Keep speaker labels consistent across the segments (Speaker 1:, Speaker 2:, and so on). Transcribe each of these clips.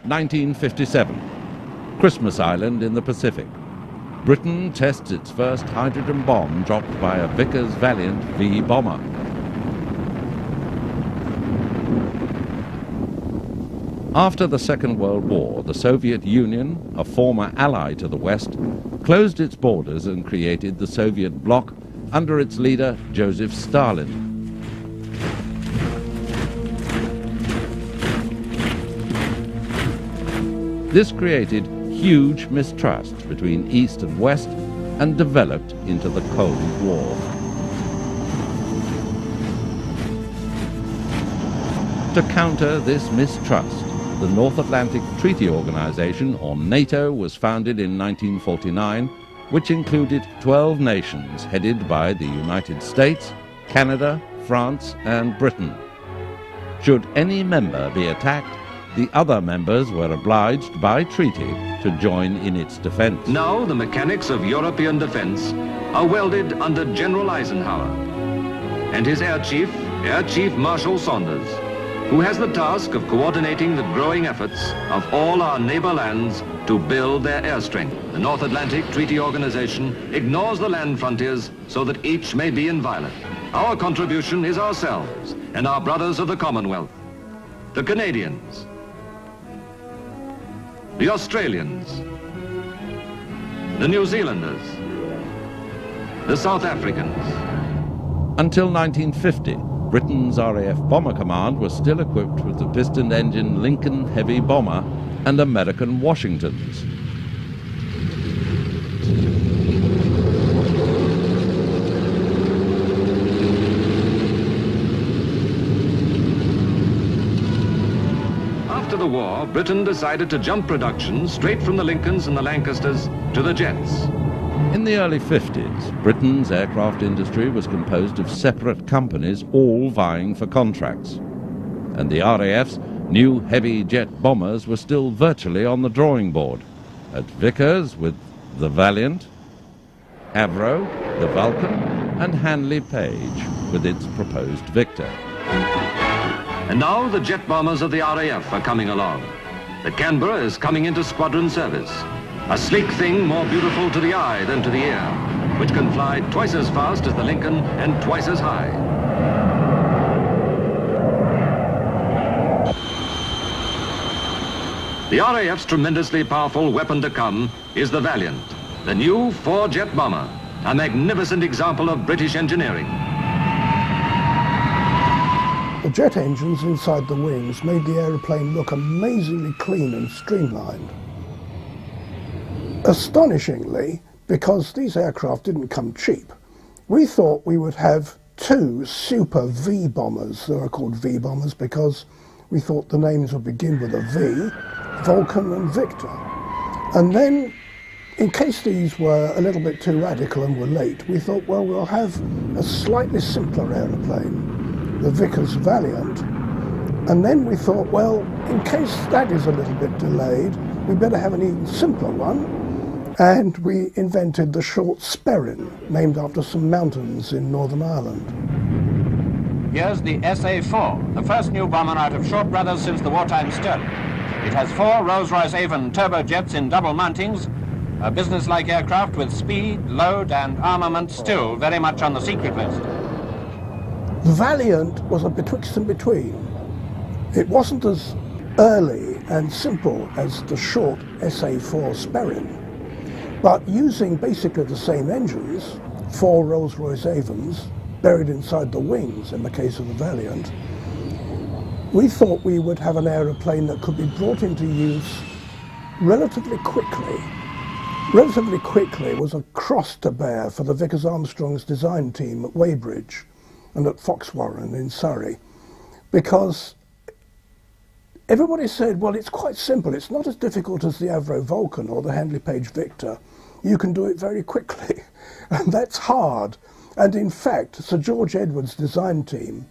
Speaker 1: 1957. Christmas Island in the Pacific. Britain tests its first hydrogen bomb dropped by a Vickers Valiant V bomber. After the Second World War, the Soviet Union, a former ally to the West, closed its borders and created the Soviet bloc under its leader, Joseph Stalin. This created huge mistrust between East and West and developed into the Cold War. To counter this mistrust, the North Atlantic Treaty Organization, or NATO, was founded in 1949, which included 12 nations headed by the United States, Canada, France, and Britain. Should any member be attacked, the other members were obliged by treaty to join in its defense.
Speaker 2: Now the mechanics of European defense are welded under General Eisenhower and his Air Chief Marshal Saunders, who has the task of coordinating the growing efforts of all our neighbor lands to build their air strength. The North Atlantic Treaty Organization ignores the land frontiers so that each may be inviolate. Our contribution is ourselves and our brothers of the Commonwealth, the Canadians, the Australians, the New Zealanders, the South Africans.
Speaker 1: Until 1950, Britain's RAF Bomber Command was still equipped with the piston-engine Lincoln Heavy Bomber and American Washingtons.
Speaker 2: After the war, Britain decided to jump production straight from the Lincolns and the Lancasters to the jets.
Speaker 1: In the early 50s, Britain's aircraft industry was composed of separate companies, all vying for contracts. And the RAF's new heavy jet bombers were still virtually on the drawing board. At Vickers with the Valiant, Avro, the Vulcan, and Handley Page with its proposed Victor.
Speaker 2: And now the jet bombers of the RAF are coming along. The Canberra is coming into squadron service. A sleek thing more beautiful to the eye than to the ear, which can fly twice as fast as the Lincoln and twice as high. The RAF's tremendously powerful weapon to come is the Valiant, the new four-jet bomber, a magnificent example of British engineering.
Speaker 3: The jet engines inside the wings made the aeroplane look amazingly clean and streamlined. Astonishingly, because these aircraft didn't come cheap, we thought we would have two super V bombers. They are called V bombers because we thought the names would begin with a V, Vulcan and Victor. And then, in case these were a little bit too radical and were late, we thought, well, we'll have a slightly simpler aeroplane, the Vickers Valiant. And then we thought, well, in case that is a little bit delayed, we better have an even simpler one. And we invented the Short Sperrin, named after some mountains in Northern Ireland.
Speaker 4: Here's the SA-4, the first new bomber out of Short Brothers since the wartime Stirling. It has 4 Rolls-Royce Avon turbojets in double mountings, a business-like aircraft with speed, load, and armament still very much on the secret list.
Speaker 3: The Valiant was a betwixt and between. It wasn't as early and simple as the short SA-4 Sperrin, but using basically the same engines, 4 Rolls-Royce Avons, buried inside the wings in the case of the Valiant, we thought we would have an aeroplane that could be brought into use relatively quickly. Relatively quickly was a cross to bear for the Vickers Armstrong's design team at Weybridge and at Foxwarren in Surrey, because everybody said, well, it's quite simple. It's not as difficult as the Avro Vulcan or the Handley Page Victor. You can do it very quickly. And that's hard. And in fact, Sir George Edwards' design team,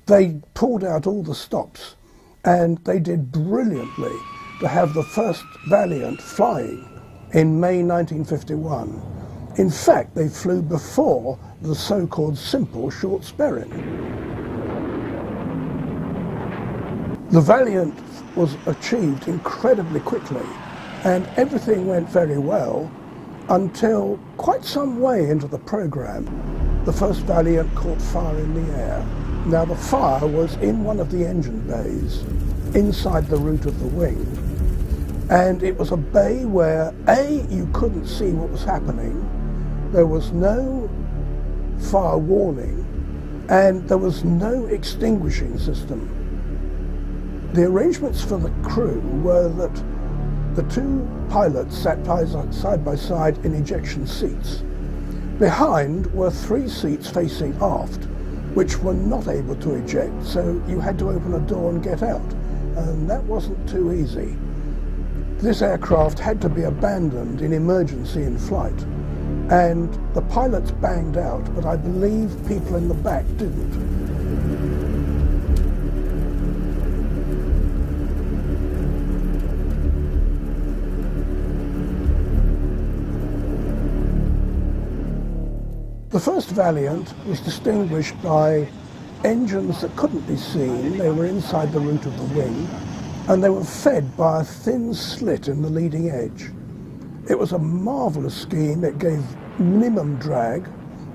Speaker 3: they pulled out all the stops and they did brilliantly to have the first Valiant flying in May 1951. In fact, they flew before the so-called simple Short Sperrin. The Valiant was achieved incredibly quickly, and everything went very well until quite some way into the program, the first Valiant caught fire in the air. Now the fire was in one of the engine bays, inside the root of the wing, and it was a bay where you couldn't see what was happening, there was no fire warning, and there was no extinguishing system. The arrangements for the crew were that the two pilots sat side by side in ejection seats. Behind were 3 seats facing aft, which were not able to eject, so you had to open a door and get out, and that wasn't too easy. This aircraft had to be abandoned in emergency in flight, and the pilots banged out, but I believe people in the back didn't. The first Valiant was distinguished by engines that couldn't be seen. They were inside the root of the wing, and they were fed by a thin slit in the leading edge. It was a marvellous scheme. It gave minimum drag,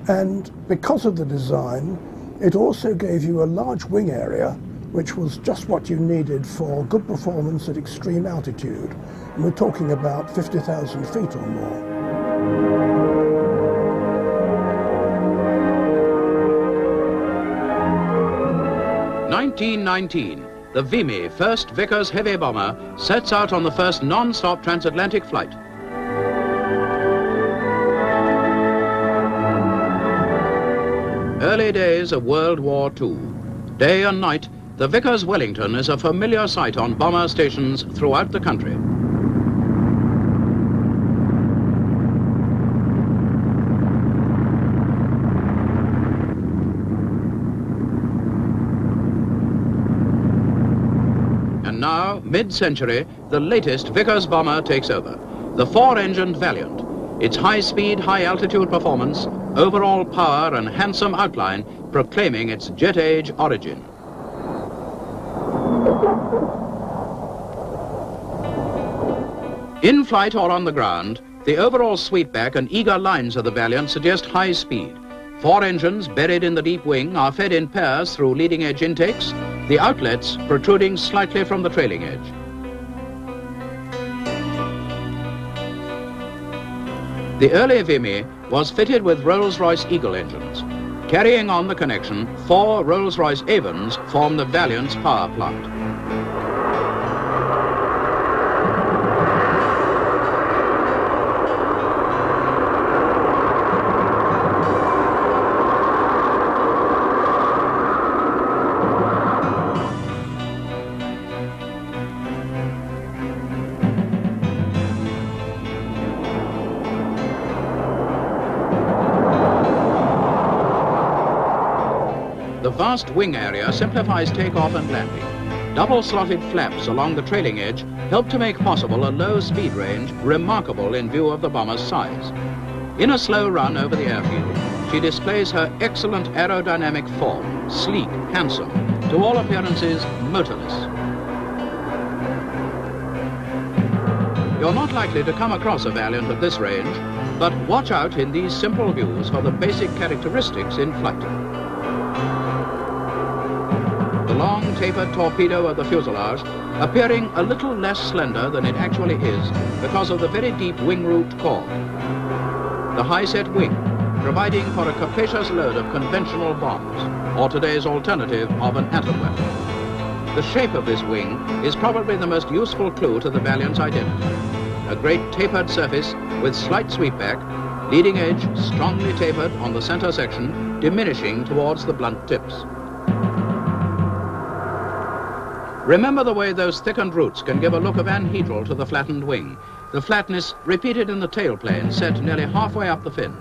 Speaker 3: and because of the design, it also gave you a large wing area, which was just what you needed for good performance at extreme altitude. And we're talking about 50,000 feet or more.
Speaker 5: 1919, the Vimy, first Vickers heavy bomber, sets out on the first non-stop transatlantic flight. Early days of World War II. Day and night, the Vickers Wellington is a familiar sight on bomber stations throughout the country. Now, mid-century, the latest Vickers bomber takes over, the 4-engined Valiant. Its high-speed, high-altitude performance, overall power and handsome outline proclaiming its jet-age origin. In flight or on the ground, the overall sweepback and eager lines of the Valiant suggest high speed. 4 engines buried in the deep wing are fed in pairs through leading-edge intakes, the outlets protruding slightly from the trailing edge. The early Vimy was fitted with Rolls-Royce Eagle engines. Carrying on the connection, 4 Rolls-Royce Avons form the Valiant's power plant. The vast wing area simplifies takeoff and landing. Double-slotted flaps along the trailing edge help to make possible a low speed range remarkable in view of the bomber's size. In a slow run over the airfield, she displays her excellent aerodynamic form, sleek, handsome, to all appearances motorless. You're not likely to come across a Valiant at this range, but watch out in these simple views for the basic characteristics in flight. The long tapered torpedo of the fuselage appearing a little less slender than it actually is because of the very deep wing root core. The high-set wing providing for a capacious load of conventional bombs, or today's alternative of an atom weapon. The shape of this wing is probably the most useful clue to the Valiant's identity. A great tapered surface with slight sweepback, leading edge strongly tapered on the center section, diminishing towards the blunt tips. Remember the way those thickened roots can give a look of anhedral to the flattened wing. The flatness repeated in the tailplane set nearly halfway up the fin.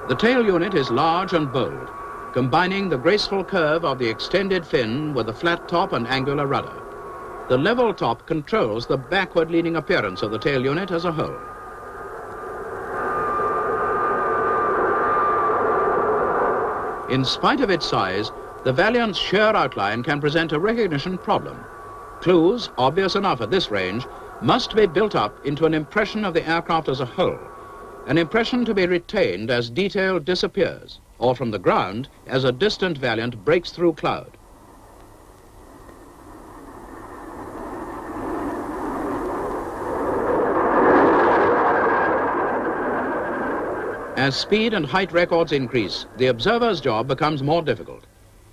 Speaker 5: The tail unit is large and bold, combining the graceful curve of the extended fin with a flat top and angular rudder. The level top controls the backward-leaning appearance of the tail unit as a whole. In spite of its size, the Valiant's sheer outline can present a recognition problem. Clues, obvious enough at this range, must be built up into an impression of the aircraft as a whole, an impression to be retained as detail disappears, or from the ground as a distant Valiant breaks through cloud. As speed and height records increase, the observer's job becomes more difficult.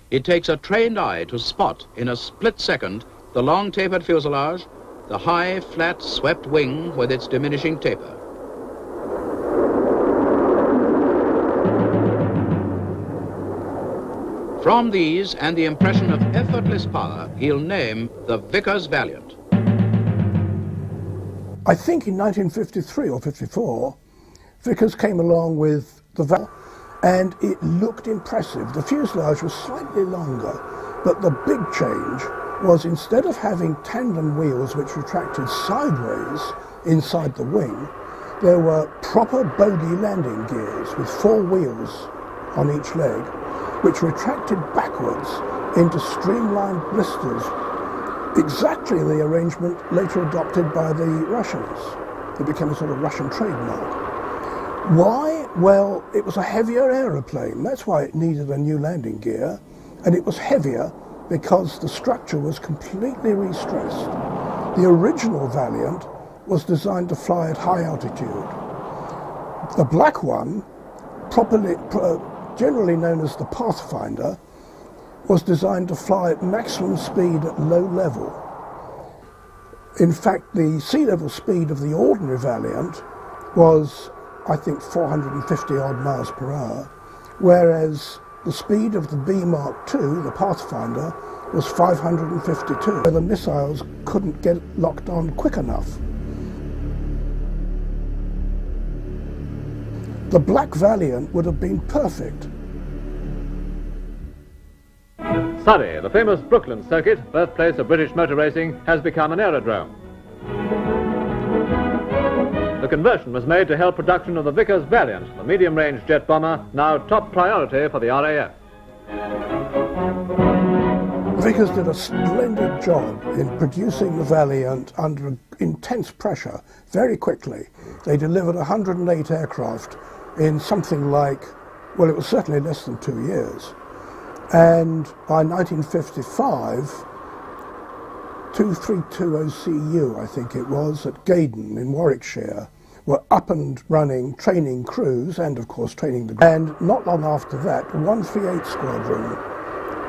Speaker 5: It takes a trained eye to spot in a split second the long tapered fuselage, the high, flat, swept wing with its diminishing taper. From these and the impression of effortless power, he'll name the Vickers Valiant.
Speaker 3: I think in 1953 or 54, Vickers came along with the Valiant, and it looked impressive. The fuselage was slightly longer, but the big change was instead of having tandem wheels which retracted sideways inside the wing, there were proper bogey landing gears with 4 wheels on each leg, which retracted backwards into streamlined blisters, exactly the arrangement later adopted by the Russians. It became a sort of Russian trademark. Why? Well, it was a heavier aeroplane. That's why it needed a new landing gear, and it was heavier because the structure was completely restressed. The original Valiant was designed to fly at high altitude. The black one, generally known as the Pathfinder, was designed to fly at maximum speed at low level. In fact, the sea level speed of the ordinary Valiant was, I think, 450 odd miles per hour, whereas the speed of the B Mark II, the Pathfinder, was 552. The missiles couldn't get locked on quick enough. The black Valiant would have been perfect.
Speaker 6: Surrey, the famous Brooklands circuit, birthplace of British motor racing, has become an aerodrome. The conversion was made to help production of the Vickers Valiant, the medium-range jet bomber, now top priority for the RAF.
Speaker 3: Vickers did a splendid job in producing the Valiant under intense pressure very quickly. They delivered 108 aircraft in something like, well, it was certainly less than 2 years. And by 1955, 232 OCU, I think it was, at Gaydon in Warwickshire, were up and running, training crews and, of course, training the... And not long after that, the 138 Squadron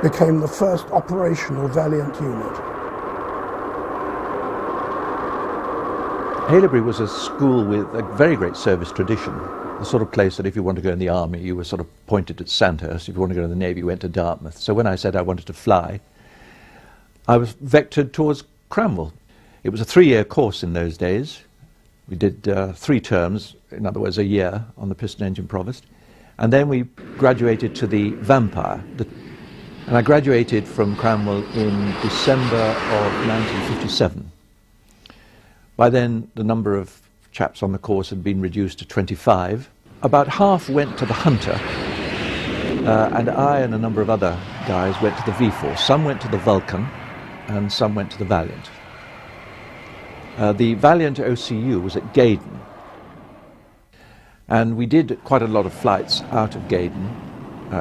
Speaker 3: became the first operational Valiant unit.
Speaker 7: Haileybury was a school with a very great service tradition, the sort of place that if you want to go in the army, you were sort of pointed at Sandhurst. If you want to go in the Navy, you went to Dartmouth. So when I said I wanted to fly, I was vectored towards Cranwell. It was a 3-year course in those days. We did 3 terms, in other words, a year on the piston engine provost. And then we graduated to the Vampire. And I graduated from Cranwell in December of 1957. By then, the number of chaps on the course had been reduced to 25. About half went to the Hunter, and I and a number of other guys went to the V-Force. Some went to the Vulcan, and some went to the Valiant. The Valiant OCU was at Gaydon, and we did quite a lot of flights out of Gaydon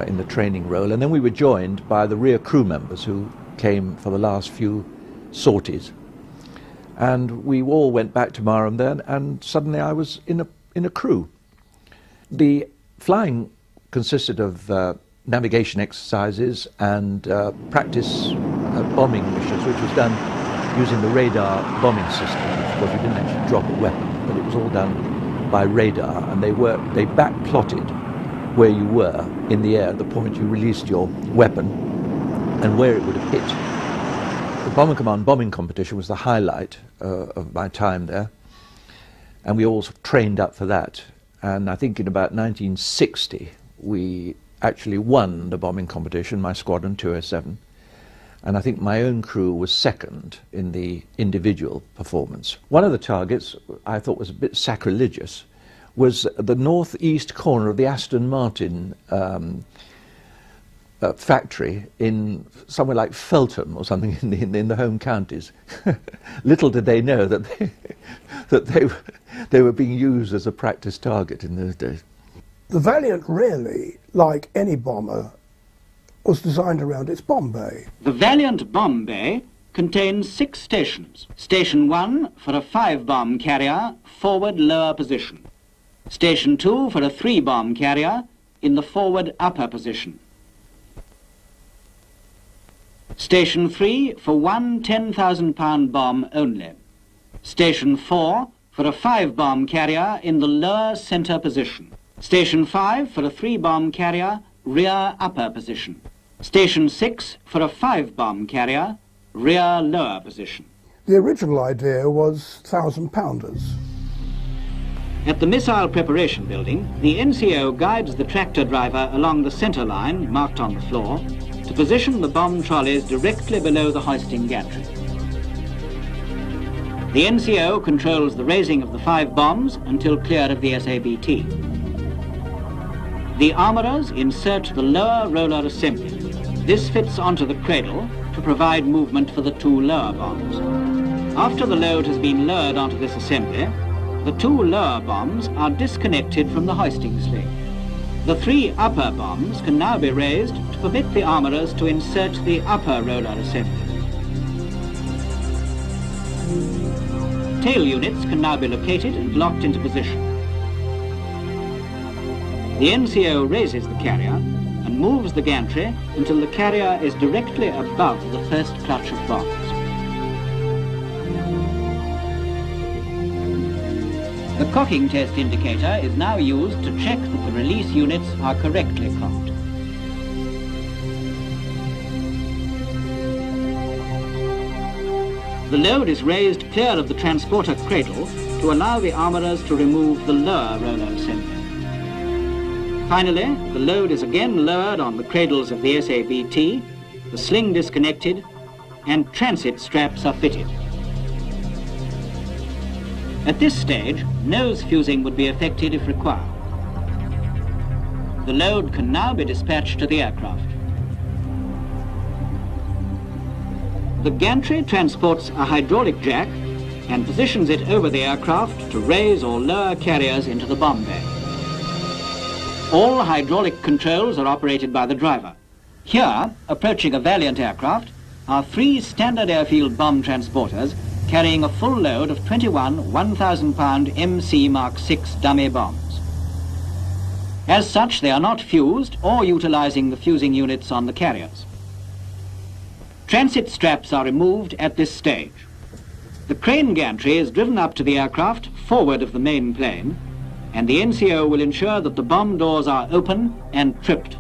Speaker 7: in the training role, and then we were joined by the rear crew members who came for the last few sorties. And we all went back to Marham then, and suddenly I was in a crew. The flying consisted of navigation exercises and practice bombing missions, which was done using the radar bombing system. Of course, we didn't actually drop a weapon, but it was all done by radar, and they back-plotted where you were in the air at the point you released your weapon and where it would have hit. The Bomber Command bombing competition was the highlight of my time there, and we all trained up for that. And I think in about 1960 we actually won the bombing competition, my squadron 207, and I think my own crew was second in the individual performance. One of the targets I thought was a bit sacrilegious was the northeast corner of the Aston Martin factory in somewhere like Feltham or something in the home counties. Little did they know that they were being used as a practice target in those days.
Speaker 3: The Valiant really, like any bomber, was designed around its bomb bay.
Speaker 8: The Valiant bomb bay contains 6 stations. Station 1 for a 5-bomb carrier, forward lower position. Station 2 for a 3-bomb carrier in the forward upper position. Station 3 for one 10,000-pound bomb only. Station 4 for a 5-bomb carrier in the lower center position. Station 5 for a 3-bomb carrier, rear upper position. Station 6 for a 5-bomb carrier, rear lower position.
Speaker 3: The original idea was 1,000-pounders.
Speaker 8: At the Missile Preparation Building, the NCO guides the tractor driver along the center line, marked on the floor, to position the bomb trolleys directly below the hoisting gantry. The NCO controls the raising of the 5 bombs until clear of the SABT. The armourers insert the lower roller assembly. This fits onto the cradle to provide movement for the 2 lower bombs. After the load has been lowered onto this assembly, the 2 lower bombs are disconnected from the hoisting sling. The 3 upper bombs can now be raised to permit the armourers to insert the upper roller assembly. Tail units can now be located and locked into position. The NCO raises the carrier and moves the gantry until the carrier is directly above the first clutch of bombs. The cocking test indicator is now used to check that the release units are correctly cocked. The load is raised clear of the transporter cradle to allow the armourers to remove the lower roller assembly. Finally, the load is again lowered on the cradles of the SABT, the sling disconnected, and transit straps are fitted. At this stage, nose fusing would be effected if required. The load can now be dispatched to the aircraft. The gantry transports a hydraulic jack and positions it over the aircraft to raise or lower carriers into the bomb bay. All hydraulic controls are operated by the driver. Here, approaching a Valiant aircraft, are 3 standard airfield bomb transporters carrying a full load of 21 1,000-pound MC Mark VI dummy bombs. As such, they are not fused or utilizing the fusing units on the carriers. Transit straps are removed at this stage. The crane gantry is driven up to the aircraft forward of the main plane, and the NCO will ensure that the bomb doors are open and tripped.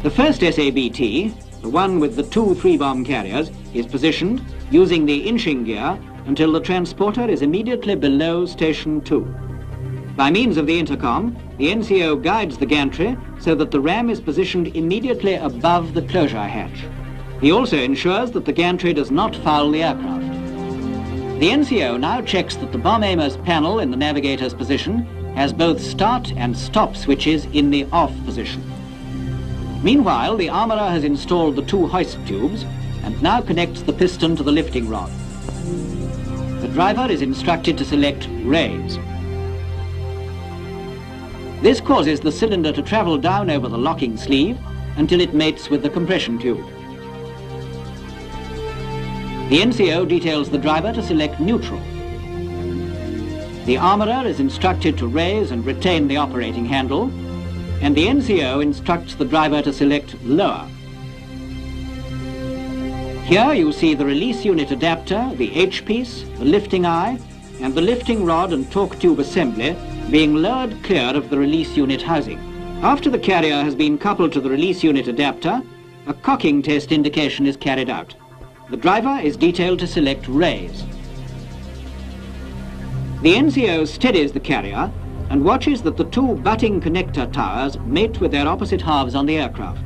Speaker 8: The first SABT, the one with the 2 3-bomb carriers, is positioned using the inching gear until the transporter is immediately below Station 2. By means of the intercom, the NCO guides the gantry so that the ram is positioned immediately above the closure hatch. He also ensures that the gantry does not foul the aircraft. The NCO now checks that the bomb aimer's panel in the navigator's position has both start and stop switches in the off position. Meanwhile, the armourer has installed the 2 hoist tubes and now connects the piston to the lifting rod. The driver is instructed to select raise. This causes the cylinder to travel down over the locking sleeve until it mates with the compression tube. The NCO details the driver to select neutral. The armourer is instructed to raise and retain the operating handle, and the NCO instructs the driver to select lower. Here you see the release unit adapter, the H-piece, the lifting eye, and the lifting rod and torque tube assembly being lowered clear of the release unit housing. After the carrier has been coupled to the release unit adapter, a cocking test indication is carried out. The driver is detailed to select raise. The NCO steadies the carrier and watches that the 2 butting connector towers mate with their opposite halves on the aircraft.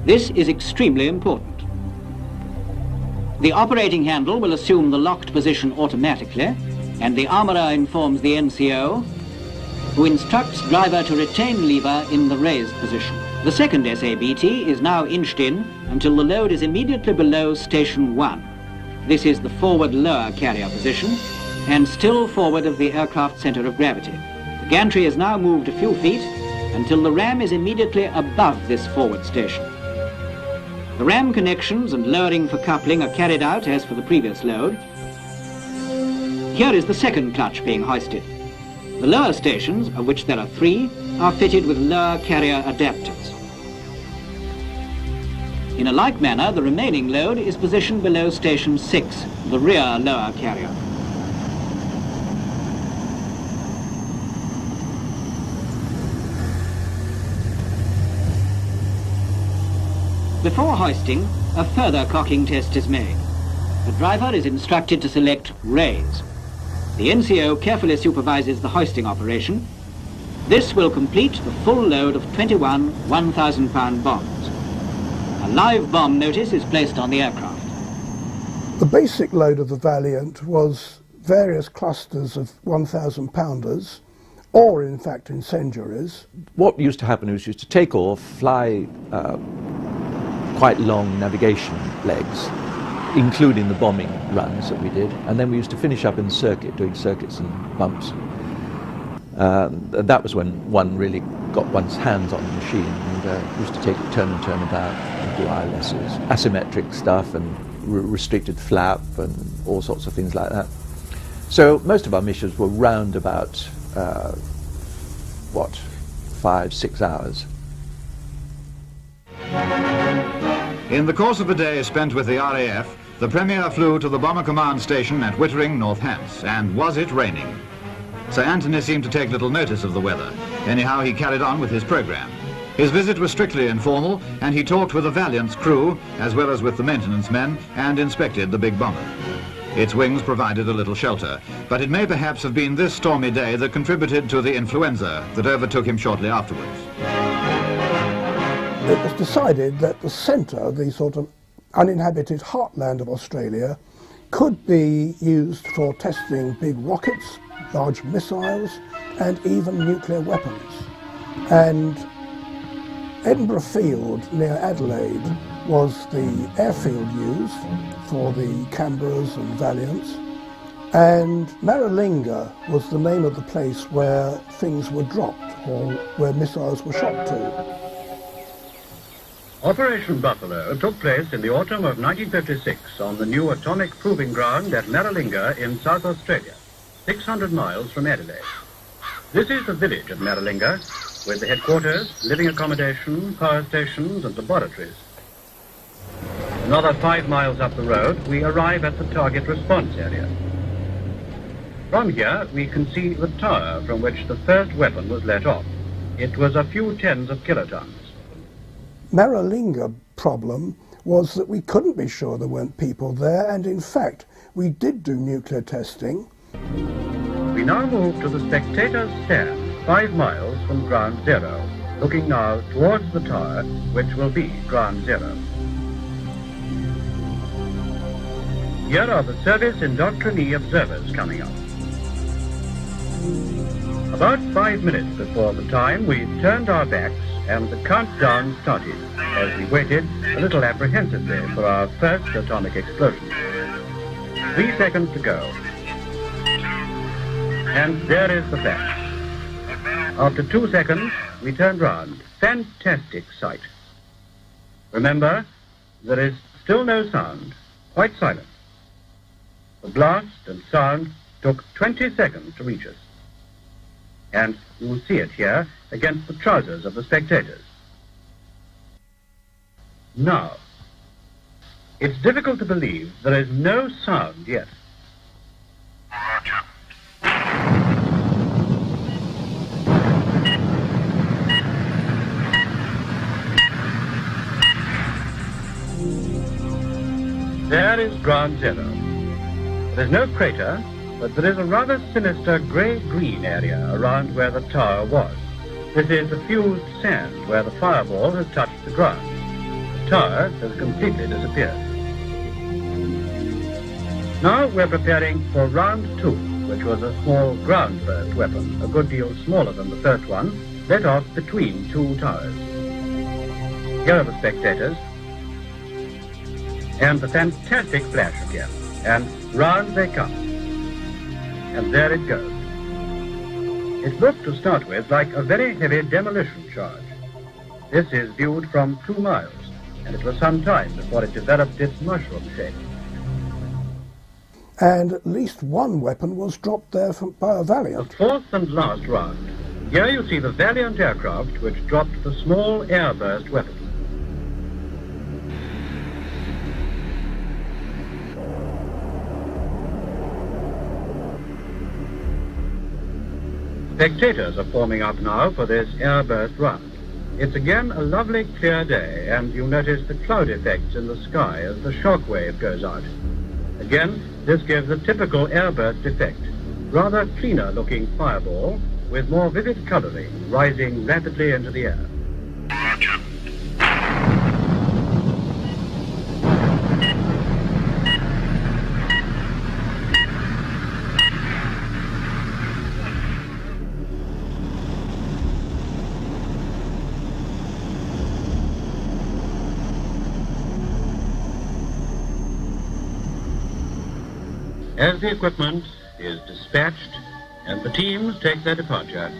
Speaker 8: This is extremely important. The operating handle will assume the locked position automatically, and the armourer informs the NCO, who instructs driver to retain lever in the raised position. The second SABT is now inched in until the load is immediately below Station 1. This is the forward lower carrier position and still forward of the aircraft center of gravity. The gantry is now moved a few feet until the ram is immediately above this forward station. The ram connections and lowering for coupling are carried out as for the previous load. Here is the second clutch being hoisted. The lower stations, of which there are 3, are fitted with lower carrier adapters. In a like manner, the remaining load is positioned below Station 6, the rear lower carrier. Before hoisting, a further cocking test is made. The driver is instructed to select raise. The NCO carefully supervises the hoisting operation. This will complete the full load of 21 1,000-pound bombs. A live bomb notice is placed on the aircraft.
Speaker 3: The basic load of the Valiant was various clusters of 1,000-pounders, or in fact incendiaries.
Speaker 7: What used to happen was used to take off, fly quite long navigation legs, including the bombing runs that we did, and then we used to finish up in the circuit, doing circuits and bumps. That was when one really got one's hands on the machine, and used to take it turn and turn about and do ILSs, asymmetric stuff and restricted flap and all sorts of things like that. So most of our missions were round about 5-6 hours.
Speaker 9: In the course of a day spent with the RAF, the Premier flew to the Bomber Command Station at Wittering, North Hants, and was it raining? Sir Anthony seemed to take little notice of the weather. Anyhow, he carried on with his program. His visit was strictly informal, and he talked with the Valiant's crew, as well as with the maintenance men, and inspected the big bomber. Its wings provided a little shelter, but it may perhaps have been this stormy day that contributed to the influenza that overtook him shortly afterwards.
Speaker 3: It was decided that the centre, the sort of uninhabited heartland of Australia, could be used for testing big rockets, large missiles, and even nuclear weapons. And Edinburgh Field near Adelaide was the airfield used for the Canberras and Valiants, and Maralinga was the name of the place where things were dropped or where missiles were shot to.
Speaker 10: Operation Buffalo took place in the autumn of 1956 on the new atomic proving ground at Maralinga in South Australia, 600 miles from Adelaide. This is the village of Maralinga, with the headquarters, living accommodation, power stations and laboratories. Another 5 miles up the road, we arrive at the target response area. From here, we can see the tower from which the first weapon was let off. It was a few tens of kilotons.
Speaker 3: Maralinga problem was that we couldn't be sure there weren't people there, and in fact we did do nuclear testing.
Speaker 10: We now move to the spectator's stand, 5 miles from ground zero, looking now towards the tower, which will be ground zero. Here are the service indoctrinee observers coming up. About 5 minutes before the time, we turned our backs and the countdown started as we waited a little apprehensively for our first atomic explosion. 3 seconds to go. And there is the flash. After 2 seconds, we turned round. Fantastic sight. Remember, there is still no sound, quite silent. The blast and sound took 20 seconds to reach us. And you will see it here against the trousers of the spectators. Now, it's difficult to believe there is no sound yet. There is ground zero. There's no crater, but there is a rather sinister grey-green area around where the tower was. This is the fused sand where the fireball has touched the ground. The tower has completely disappeared. Now we're preparing for round 2, which was a small ground-burst weapon, a good deal smaller than the first one, let off between 2 towers. Here are the spectators. And the fantastic flash again. And round they come. And there it goes. It looked to start with like a very heavy demolition charge. This is viewed from 2 miles, and it was some time before it developed its mushroom shape.
Speaker 3: And at least one weapon was dropped there by a Valiant.
Speaker 10: The fourth and last round. Here you see the Valiant aircraft which dropped the small airburst weapon. Spectators are forming up now for this airburst run. It's again a lovely clear day, and you notice the cloud effects in the sky as the shock wave goes out. Again, this gives a typical airburst effect. Rather cleaner looking fireball with more vivid colouring rising rapidly into the air.
Speaker 11: Roger.
Speaker 10: As the equipment is dispatched and the teams take their departure,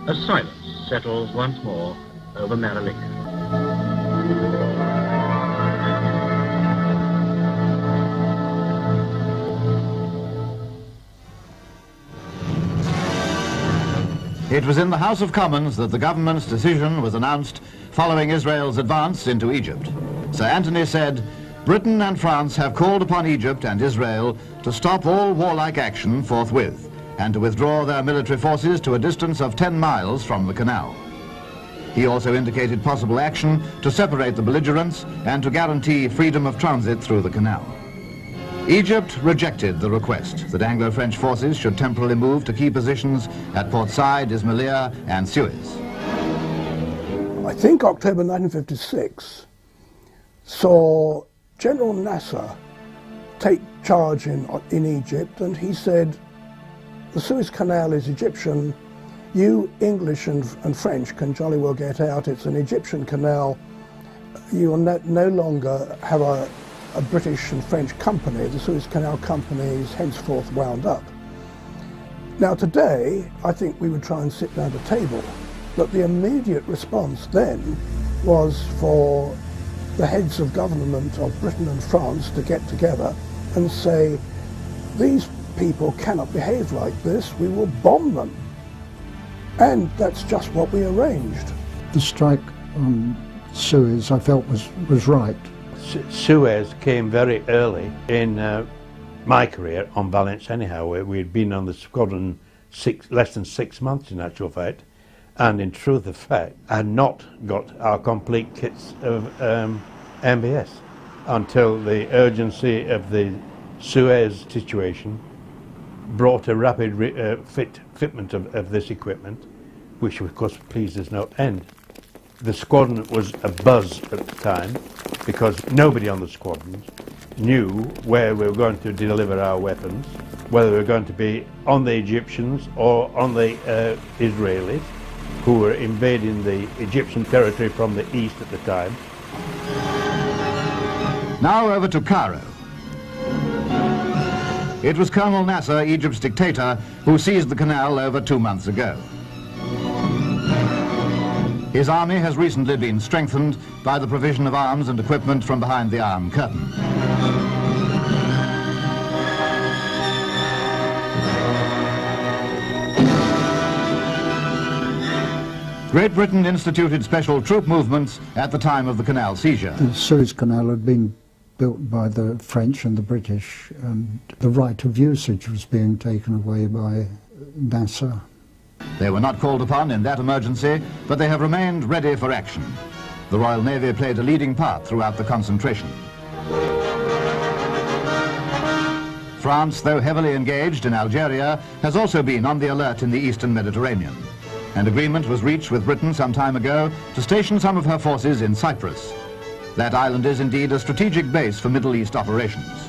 Speaker 10: a silence settles once more over Maralinga.
Speaker 9: It was in the House of Commons that the government's decision was announced following Israel's advance into Egypt. Sir Anthony said, "Britain and France have called upon Egypt and Israel to stop all warlike action forthwith and to withdraw their military forces to a distance of 10 miles from the canal." He also indicated possible action to separate the belligerents and to guarantee freedom of transit through the canal. Egypt rejected the request that Anglo-French forces should temporarily move to key positions at Port Said, Ismailia and Suez.
Speaker 3: I think October 1956 saw General Nasser take charge in Egypt, and he said, "The Suez Canal is Egyptian. You English and French can jolly well get out. It's an Egyptian canal. You will no longer have a British and French company. The Suez Canal Company is henceforth wound up." Now today, I think we would try and sit round a table, but the immediate response then was for the heads of government of Britain and France to get together and say, "These people cannot behave like this, we will bomb them." And that's just what we arranged.
Speaker 12: The strike on Suez, I felt, was right.
Speaker 13: Suez came very early in my career on Valiants anyhow. We had been on the squadron less than 6 months in actual fact, and in truth of fact had not got our complete kits of MBS until the urgency of the Suez situation brought a rapid fitment of this equipment, which of course pleased us no end. The squadron was a buzz at the time because nobody on the squadron knew where we were going to deliver our weapons, whether we were going to be on the Egyptians or on the Israelis, who were invading the Egyptian territory from the east at the time.
Speaker 9: Now over to Cairo. It was Colonel Nasser, Egypt's dictator, who seized the canal over 2 months ago. His army has recently been strengthened by the provision of arms and equipment from behind the Iron Curtain. Great Britain instituted special troop movements at the time of the canal seizure.
Speaker 12: The Suez Canal had been built by the French and the British, and the right of usage was being taken away by Nasser.
Speaker 9: They were not called upon in that emergency, but they have remained ready for action. The Royal Navy played a leading part throughout the concentration. France, though heavily engaged in Algeria, has also been on the alert in the eastern Mediterranean. An agreement was reached with Britain some time ago to station some of her forces in Cyprus. That island is indeed a strategic base for Middle East operations.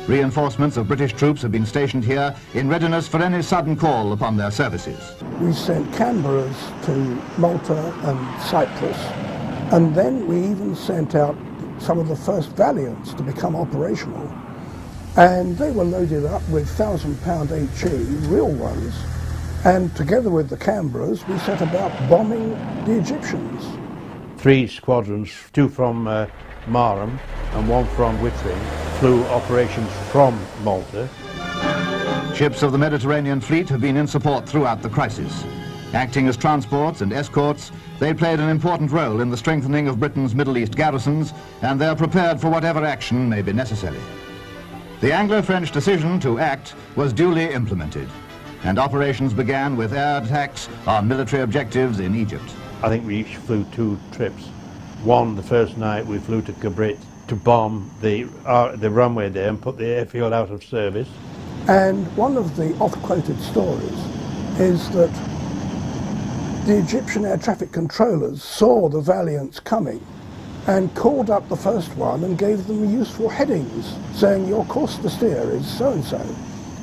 Speaker 9: Reinforcements of British troops have been stationed here in readiness for any sudden call upon their services.
Speaker 3: We sent Canberras to Malta and Cyprus, And then we even sent out some of the first Valiants to become operational. And they were loaded up with 1,000-pound HE, real ones. And together with the Canberras, we set about bombing the Egyptians.
Speaker 13: 3 squadrons, 2 from Marham and 1 from Wittering, flew operations from Malta.
Speaker 9: Ships of the Mediterranean Fleet have been in support throughout the crisis. Acting as transports and escorts, they played an important role in the strengthening of Britain's Middle East garrisons, and they're prepared for whatever action may be necessary. The Anglo-French decision to act was duly implemented, and operations began with air attacks on military objectives in Egypt.
Speaker 13: I think we each flew 2 trips. One, the first night we flew to Cabrit to bomb the runway there and put the airfield out of service.
Speaker 3: And one of the oft-quoted stories is that the Egyptian air traffic controllers saw the Valiants coming and called up the first one and gave them useful headings, saying, your course to steer is so-and-so.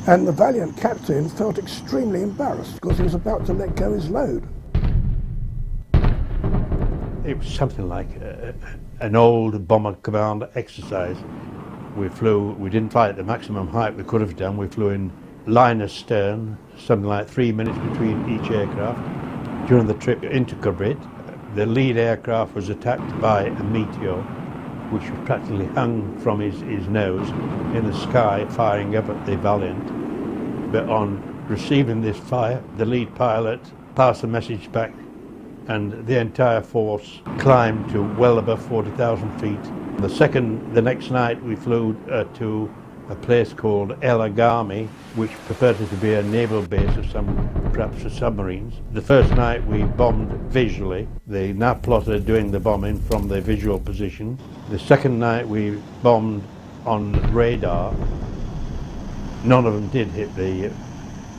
Speaker 3: And the Valiant captain felt extremely embarrassed because he was about to let go his load.
Speaker 13: It was something like an old bomber command exercise. We didn't fly at the maximum height we could have done. We flew in line astern, something like 3 minutes between each aircraft. During the trip into Cabrit, the lead aircraft was attacked by a meteor, which was practically hung from his nose in the sky, firing up at the Valiant. But on receiving this fire, the lead pilot passed the message back, and the entire force climbed to well above 40,000 feet. The next night we flew to a place called El Agami, which purported to be a naval base of perhaps for submarines. The first night we bombed visually, the nav plotter doing the bombing from the visual position. The second night we bombed on radar. None of them did hit the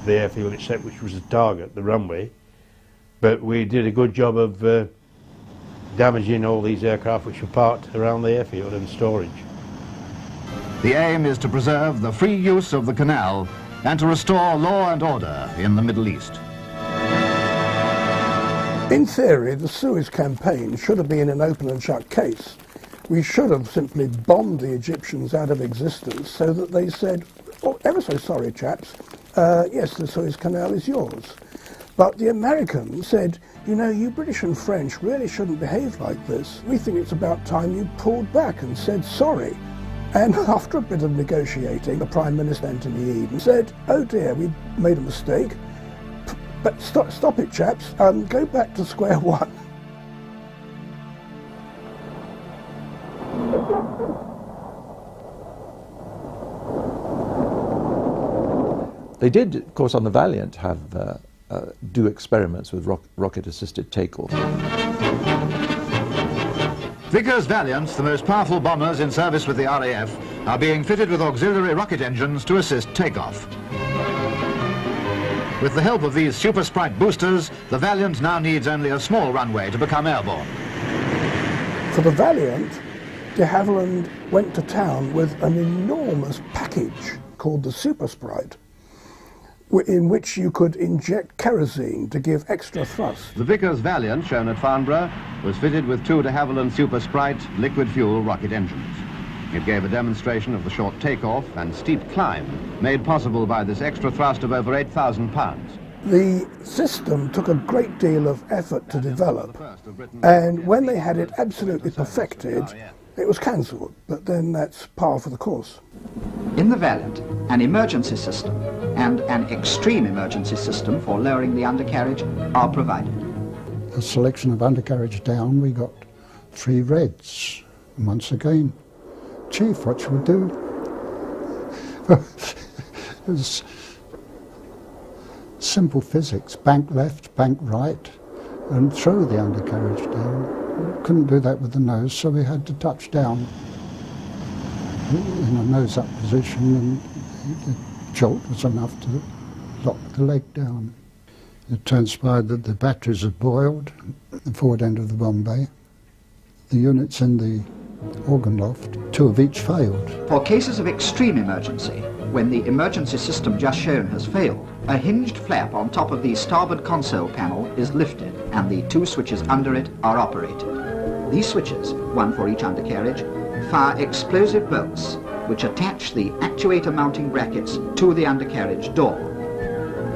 Speaker 13: airfield except which was the target, the runway. But we did a good job of damaging all these aircraft which were parked around the airfield and storage.
Speaker 9: The aim is to preserve the free use of the canal and to restore law and order in the Middle East.
Speaker 3: In theory, the Suez campaign should have been an open and shut case. We should have simply bombed the Egyptians out of existence so that they said, oh, ever so sorry, chaps, yes, the Suez Canal is yours. But the Americans said, you know, you British and French really shouldn't behave like this. We think it's about time you pulled back and said sorry. And after a bit of negotiating, the Prime Minister, Anthony Eden, said, oh dear, we made a mistake. But stop it, chaps, go back to square one.
Speaker 7: They did, of course, on the Valiant have do experiments with rocket-assisted takeoff.
Speaker 9: Vickers Valiants, the most powerful bombers in service with the RAF, are being fitted with auxiliary rocket engines to assist takeoff. With the help of these Super Sprite boosters, the Valiant now needs only a small runway to become airborne.
Speaker 3: For the Valiant, de Havilland went to town with an enormous package called the Super Sprite, in which you could inject kerosene to give extra thrust.
Speaker 2: The Vickers Valiant, shown at Farnborough, was fitted with 2 de Havilland Super Sprite liquid-fuel rocket engines. It gave a demonstration of the short takeoff and steep climb made possible by this extra thrust of over 8,000 pounds.
Speaker 3: The system took a great deal of effort to develop, and when they had it absolutely perfected, it was cancelled, but then that's par for the course.
Speaker 11: In the Valiant, an emergency system and an extreme emergency system for lowering the undercarriage are provided.
Speaker 12: A selection of undercarriage down, we got 3 reds. And once again, Chief, what shall we do? It was simple physics, bank left, bank right, and throw the undercarriage down. We couldn't do that with the nose, so we had to touch down in a nose-up position, and the jolt was enough to lock the leg down. It transpired that the batteries had boiled at the forward end of the bomb bay. The units in the organ loft, 2 of each failed.
Speaker 11: For cases of extreme emergency, when the emergency system just shown has failed, a hinged flap on top of the starboard console panel is lifted and the 2 switches under it are operated. These switches, one for each undercarriage, fire explosive bolts which attach the actuator mounting brackets to the undercarriage door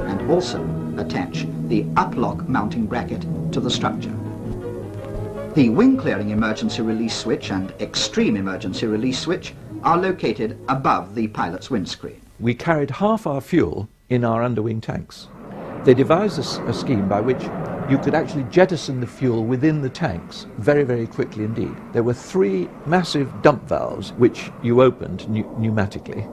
Speaker 11: and also attach the uplock mounting bracket to the structure. The wing clearing emergency release switch and extreme emergency release switch are located above the pilot's windscreen.
Speaker 7: We carried half our fuel in our underwing tanks. They devised a scheme by which you could actually jettison the fuel within the tanks very, very quickly indeed. There were 3 massive dump valves which you opened pneumatically.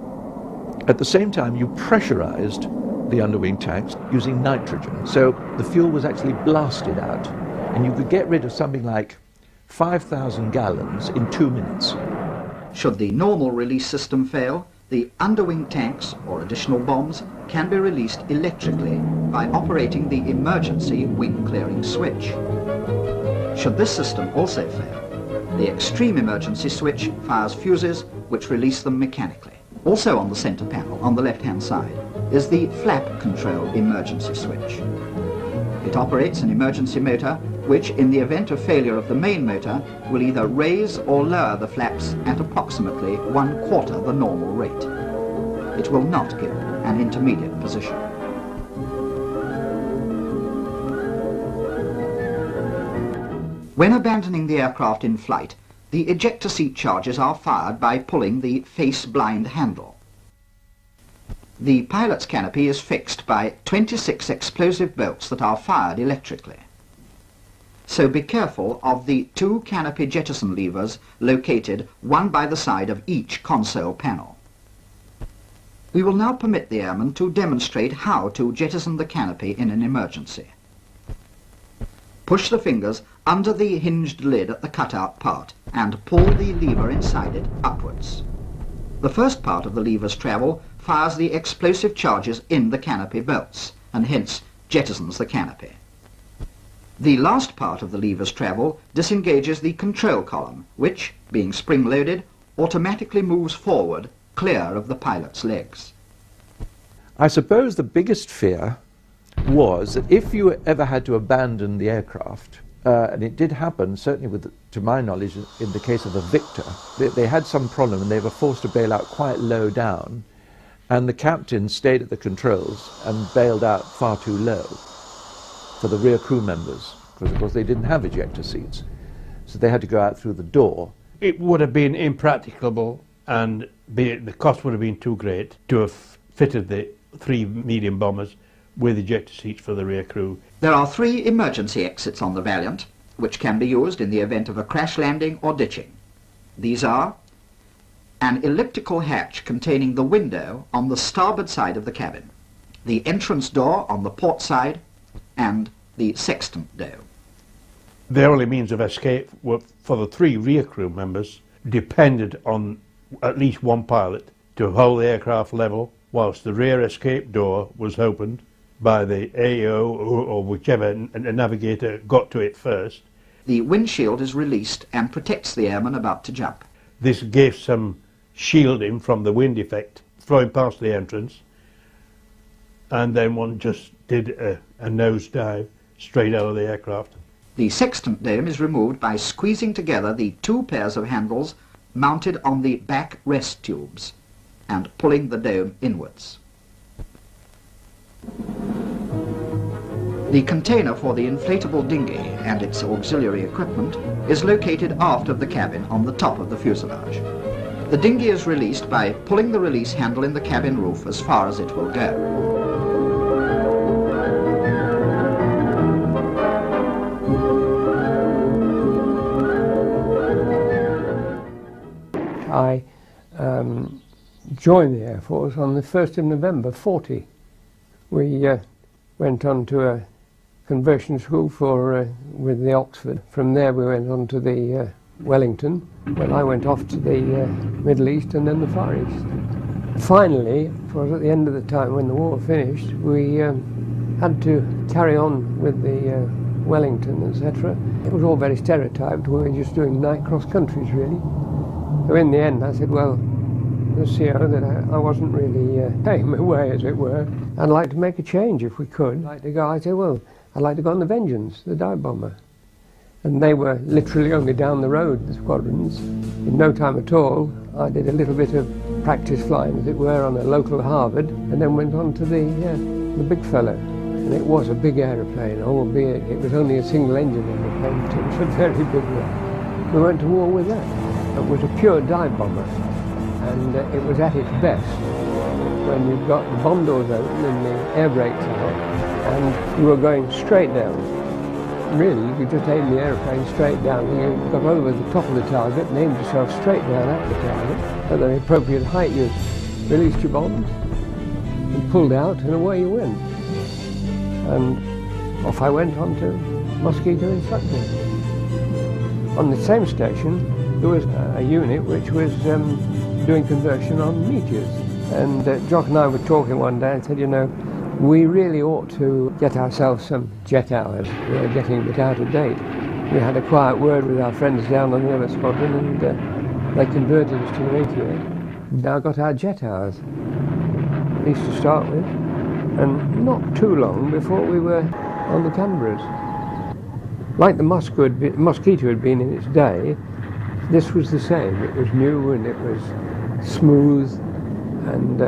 Speaker 7: At the same time, you pressurized the underwing tanks using nitrogen. So the fuel was actually blasted out, and you could get rid of something like 5,000 gallons in 2 minutes.
Speaker 11: Should the normal release system fail, the underwing tanks or additional bombs can be released electrically by operating the emergency wing clearing switch. Should this system also fail, the extreme emergency switch fires fuses which release them mechanically. Also on the center panel, on the left-hand side, is the flap control emergency switch. It operates an emergency motor which, in the event of failure of the main motor, will either raise or lower the flaps at approximately 1/4 the normal rate. It will not give an intermediate position. When abandoning the aircraft in flight, the ejector seat charges are fired by pulling the face-blind handle. The pilot's canopy is fixed by 26 explosive bolts that are fired electrically. So be careful of the 2 canopy jettison levers located one by the side of each console panel. We will now permit the airman to demonstrate how to jettison the canopy in an emergency. Push the fingers under the hinged lid at the cutout part and pull the lever inside it upwards. The first part of the lever's travel fires the explosive charges in the canopy bolts and hence jettisons the canopy. The last part of the lever's travel disengages the control column, which, being spring-loaded, automatically moves forward, clear of the pilot's legs.
Speaker 7: I suppose the biggest fear was that if you ever had to abandon the aircraft, and it did happen, certainly to my knowledge, in the case of the Victor, they had some problem and they were forced to bail out quite low down, and the captain stayed at the controls and bailed out far too low for the rear crew members, because of course they didn't have ejector seats, so they had to go out through the door.
Speaker 13: It would have been impracticable, and the cost would have been too great to have fitted the 3 medium bombers with ejector seats for the rear crew.
Speaker 11: There are 3 emergency exits on the Valiant, which can be used in the event of a crash landing or ditching. These are an elliptical hatch containing the window on the starboard side of the cabin, the entrance door on the port side, and the sextant dome.
Speaker 13: The only means of escape for the 3 rear crew members depended on at least one pilot to hold the aircraft level whilst the rear escape door was opened by the AO or whichever navigator got to it first.
Speaker 11: The windshield is released and protects the airman about to jump.
Speaker 13: This gave some shielding from the wind effect flowing past the entrance, and then one just did a nosedive straight out of the aircraft.
Speaker 11: The sextant dome is removed by squeezing together the 2 pairs of handles mounted on the back rest tubes and pulling the dome inwards. The container for the inflatable dinghy and its auxiliary equipment is located aft of the cabin on the top of the fuselage. The dinghy is released by pulling the release handle in the cabin roof as far as it will go.
Speaker 14: I joined the Air Force on the 1st of November 40. We went on to a conversion school with the Oxford. From there we went on to the Wellington. Well, I went off to the Middle East and then the Far East. Finally, it was at the end of the time when the war finished, we had to carry on with the Wellington, etc. It was all very stereotyped. We were just doing night cross countries, really. So in the end I said, well, the CO, that I wasn't really paying my way, as it were. I'd like to make a change if we could. I'd like to go, I said, well, I'd like to go on the Vengeance, the dive bomber. and they were literally only down the road, the squadrons. In no time at all, I did a little bit of practice flying, as it were, on a local Harvard, and then went on to the big fella. And it was a big aeroplane, albeit it was only a single engine aeroplane, but it was a very big one. We went to war with that. It was a pure dive bomber, and it was at its best when you've got the bomb doors open and the air brakes out, and you were going straight down. Really, you could just aim the aeroplane straight down. You got over the top of the target and aimed yourself straight down at the target. At the appropriate height, you released your bombs and pulled out, and away you went. And off I went on to Mosquito instructing. On the same station, there was a unit which was doing conversion on meteors. And Jock and I were talking one day and said, you know, we really ought to get ourselves some jet hours. We're getting a bit out of date. We had a quiet word with our friends down on the other squadron, and they converted us to 88. We've now got our jet hours, at least to start with, and not too long before we were on the Canberras. Like the Mosquito had been in its day, this was the same. It was new and it was smooth, and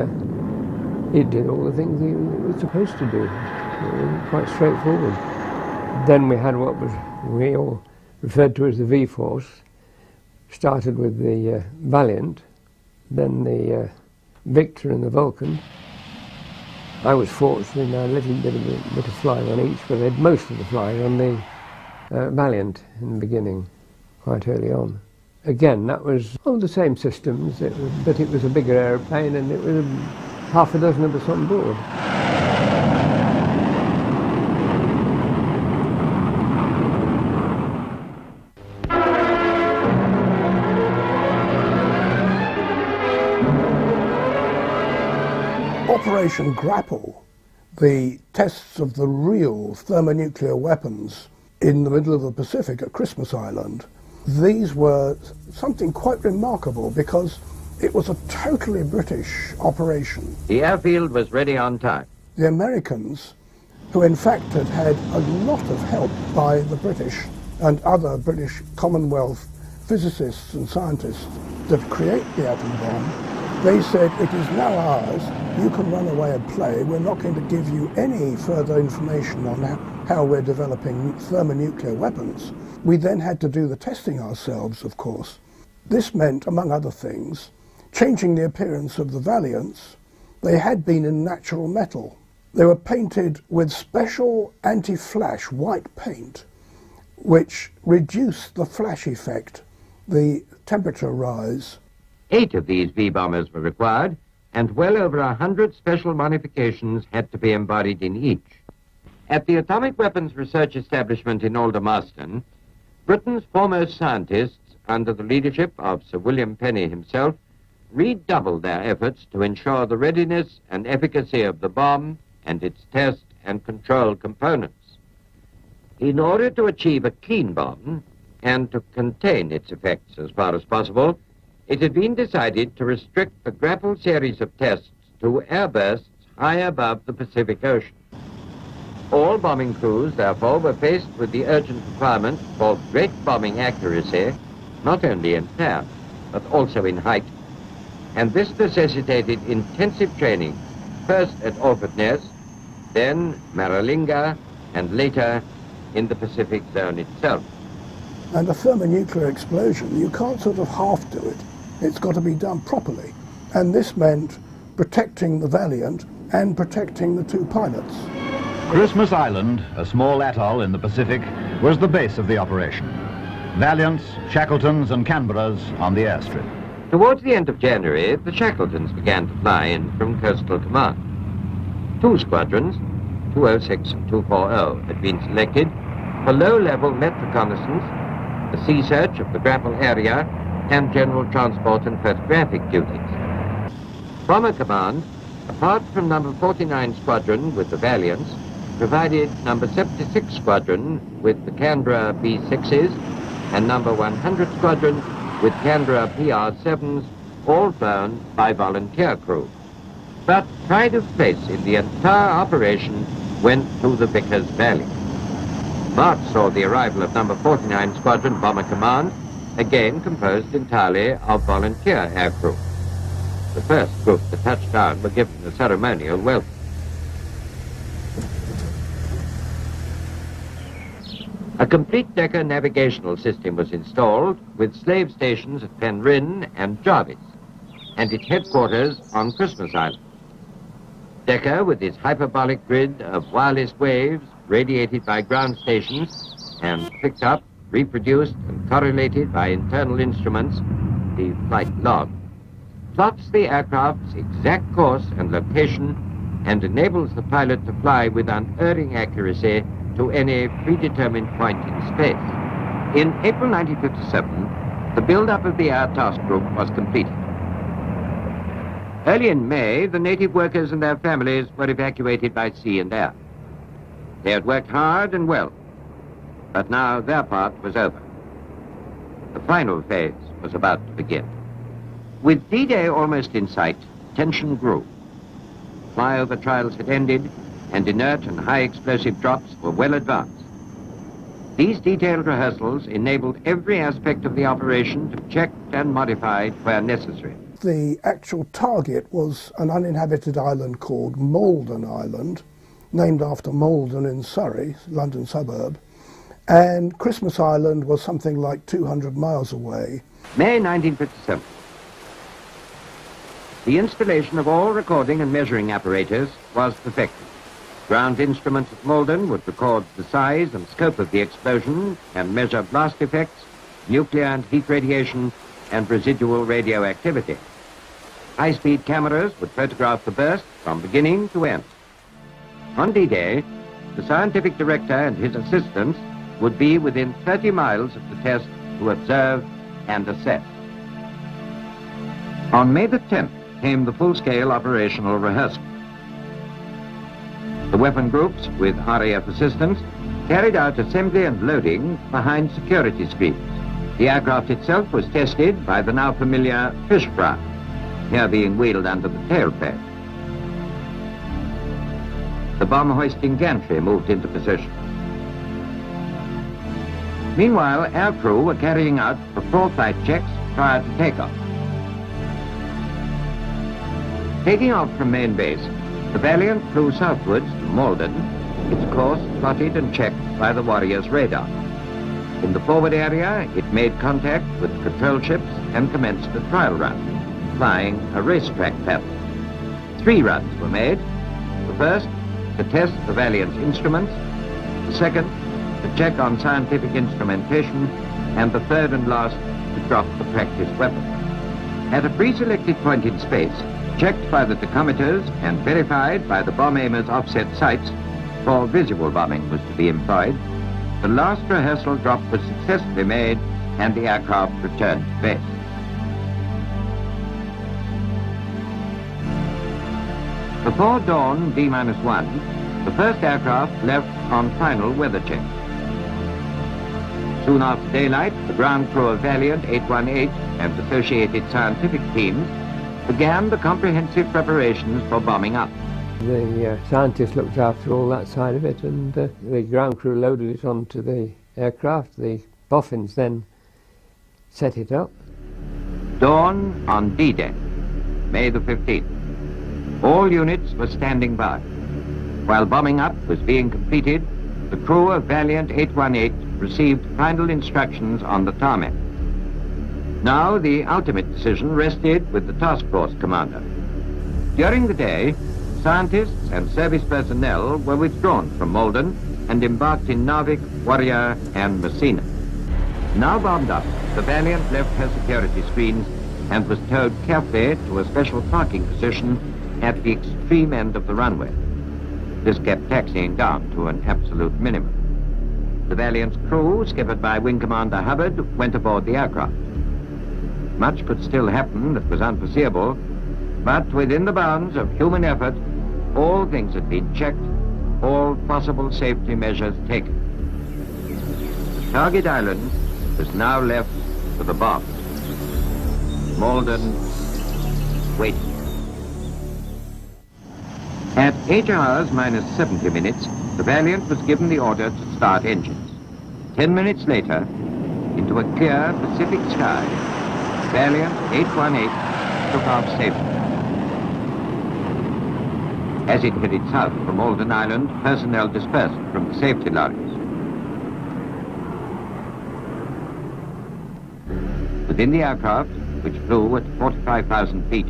Speaker 14: it did all the things it was supposed to do. Quite straightforward. Then we had what was we all referred to as the V-Force. Started with the Valiant, then the Victor and the Vulcan. I was fortunate, I had a little bit of flying on each, but I had most of the flying on the Valiant in the beginning, quite early on. Again, that was all the same systems, but it was a bigger aeroplane, and it was half a dozen of us on board.
Speaker 3: Operation Grapple, the tests of the real thermonuclear weapons in the middle of the Pacific at Christmas Island, these were something quite remarkable because it was a totally British operation.
Speaker 15: The airfield was ready on time.
Speaker 3: The Americans, who in fact had had a lot of help by the British and other British Commonwealth physicists and scientists to create the atom bomb, they said, it is now ours, you can run away and play, we're not going to give you any further information on how we're developing thermonuclear weapons. We then had to do the testing ourselves, of course. This meant, among other things, changing the appearance of the Valiants. They had been in natural metal. They were painted with special anti-flash white paint, which reduced the flash effect, the temperature rise.
Speaker 15: 8 of these V-bombers were required, and well over 100 special modifications had to be embodied in each. At the Atomic Weapons Research Establishment in Aldermaston, Britain's foremost scientists, under the leadership of Sir William Penny himself, redoubled their efforts to ensure the readiness and efficacy of the bomb and its test and control components. In order to achieve a clean bomb and to contain its effects as far as possible, it had been decided to restrict the Grapple series of tests to airbursts high above the Pacific Ocean. All bombing crews, therefore, were faced with the urgent requirement for great bombing accuracy, not only in air, but also in height. And this necessitated intensive training, first at Orford Ness, then Maralinga, and later in the Pacific Zone itself.
Speaker 3: And a thermonuclear explosion, you can't sort of half do it. It's got to be done properly. And this meant protecting the Valiant and protecting the 2 pilots.
Speaker 9: Christmas Island, a small atoll in the Pacific, was the base of the operation. Valiants, Shackletons and Canberras on the airstrip.
Speaker 15: Towards the end of January, the Shackletons began to fly in from Coastal Command. 2 squadrons, 206 and 240, had been selected for low-level met reconnaissance, the sea search of the Grapple area, and general transport and photographic duties. Bomber Command, apart from number 49 Squadron with the Valiants, provided number 76 Squadron with the Canberra B-6s and number 100 Squadron with Canberra PR-7s, all flown by volunteer crew. But pride of place in the entire operation went to the Vickers Valiant. March saw the arrival of number 49 Squadron Bomber Command, again composed entirely of volunteer aircrew. The first group to touch down were given a ceremonial welcome. A complete Decca navigational system was installed with slave stations at Penryn and Jarvis, and its headquarters on Christmas Island. Decca, with its hyperbolic grid of wireless waves radiated by ground stations and picked up, reproduced and correlated by internal instruments, the flight log, plots the aircraft's exact course and location and enables the pilot to fly with unerring accuracy to any predetermined point in space. In April 1957, the build-up of the Air Task Group was completed. Early in May, the native workers and their families were evacuated by sea and air. They had worked hard and well, but now their part was over. The final phase was about to begin. With D-Day almost in sight, tension grew. Flyover trials had ended, and inert and high explosive drops were well advanced. These detailed rehearsals enabled every aspect of the operation to be checked and modified where necessary.
Speaker 3: The actual target was an uninhabited island called Malden Island, named after Malden in Surrey, London suburb, and Christmas Island was something like 200 miles away.
Speaker 15: May 1957. The installation of all recording and measuring apparatus was perfected. Ground instruments at Malden would record the size and scope of the explosion and measure blast effects, nuclear and heat radiation, and residual radioactivity. High-speed cameras would photograph the burst from beginning to end. On D-Day, the scientific director and his assistants would be within 30 miles of the test to observe and assess. On May the 10th came the full-scale operational rehearsal. The weapon groups, with RAF assistance, carried out assembly and loading behind security screens. The aircraft itself was tested by the now familiar fish fry, here being wheeled under the tailplane. The bomb hoisting gantry moved into position. Meanwhile, aircrew were carrying out patrol flight checks prior to takeoff. Taking off from main base, the Valiant flew southwards to Malden, its course plotted and checked by the Warrior's radar. In the forward area, it made contact with control ships and commenced a trial run, flying a racetrack pattern. 3 runs were made. The first, to test the Valiant's instruments. The second, to check on scientific instrumentation. And the third and last, to drop the practice weapon. At a pre-selected point in space, checked by the tachometers and verified by the bomb aimers' offset sights, for visual bombing was to be employed, the last rehearsal drop was successfully made and the aircraft returned to base. Before dawn, D-1, the first aircraft left on final weather check. Soon after daylight, the ground crew of Valiant 818 and associated scientific teams began the comprehensive preparations for bombing up.
Speaker 14: The scientists looked after all that side of it, and the ground crew loaded it onto the aircraft. The boffins then set it up.
Speaker 15: Dawn on D-Day, May the 15th. All units were standing by. While bombing up was being completed, the crew of Valiant 818 received final instructions on the tarmac. Now the ultimate decision rested with the task force commander. During the day, scientists and service personnel were withdrawn from Malden and embarked in Narvik, Warrior, and Messina. Now bombed up, the Valiant left her security screens and was towed carefully to a special parking position at the extreme end of the runway. This kept taxiing down to an absolute minimum. The Valiant's crew, skippered by Wing Commander Hubbard, went aboard the aircraft. Much could still happen that was unforeseeable, but within the bounds of human effort, all things had been checked, all possible safety measures taken. Target Island was now left for the bomb. Malden waited. At 8 hours minus 70 minutes, the Valiant was given the order to start engines. 10 minutes later, into a clear Pacific sky, Valiant 818 took off safely. As it headed south from Alden Island, personnel dispersed from the safety lorries. Within the aircraft, which flew at 45,000 feet,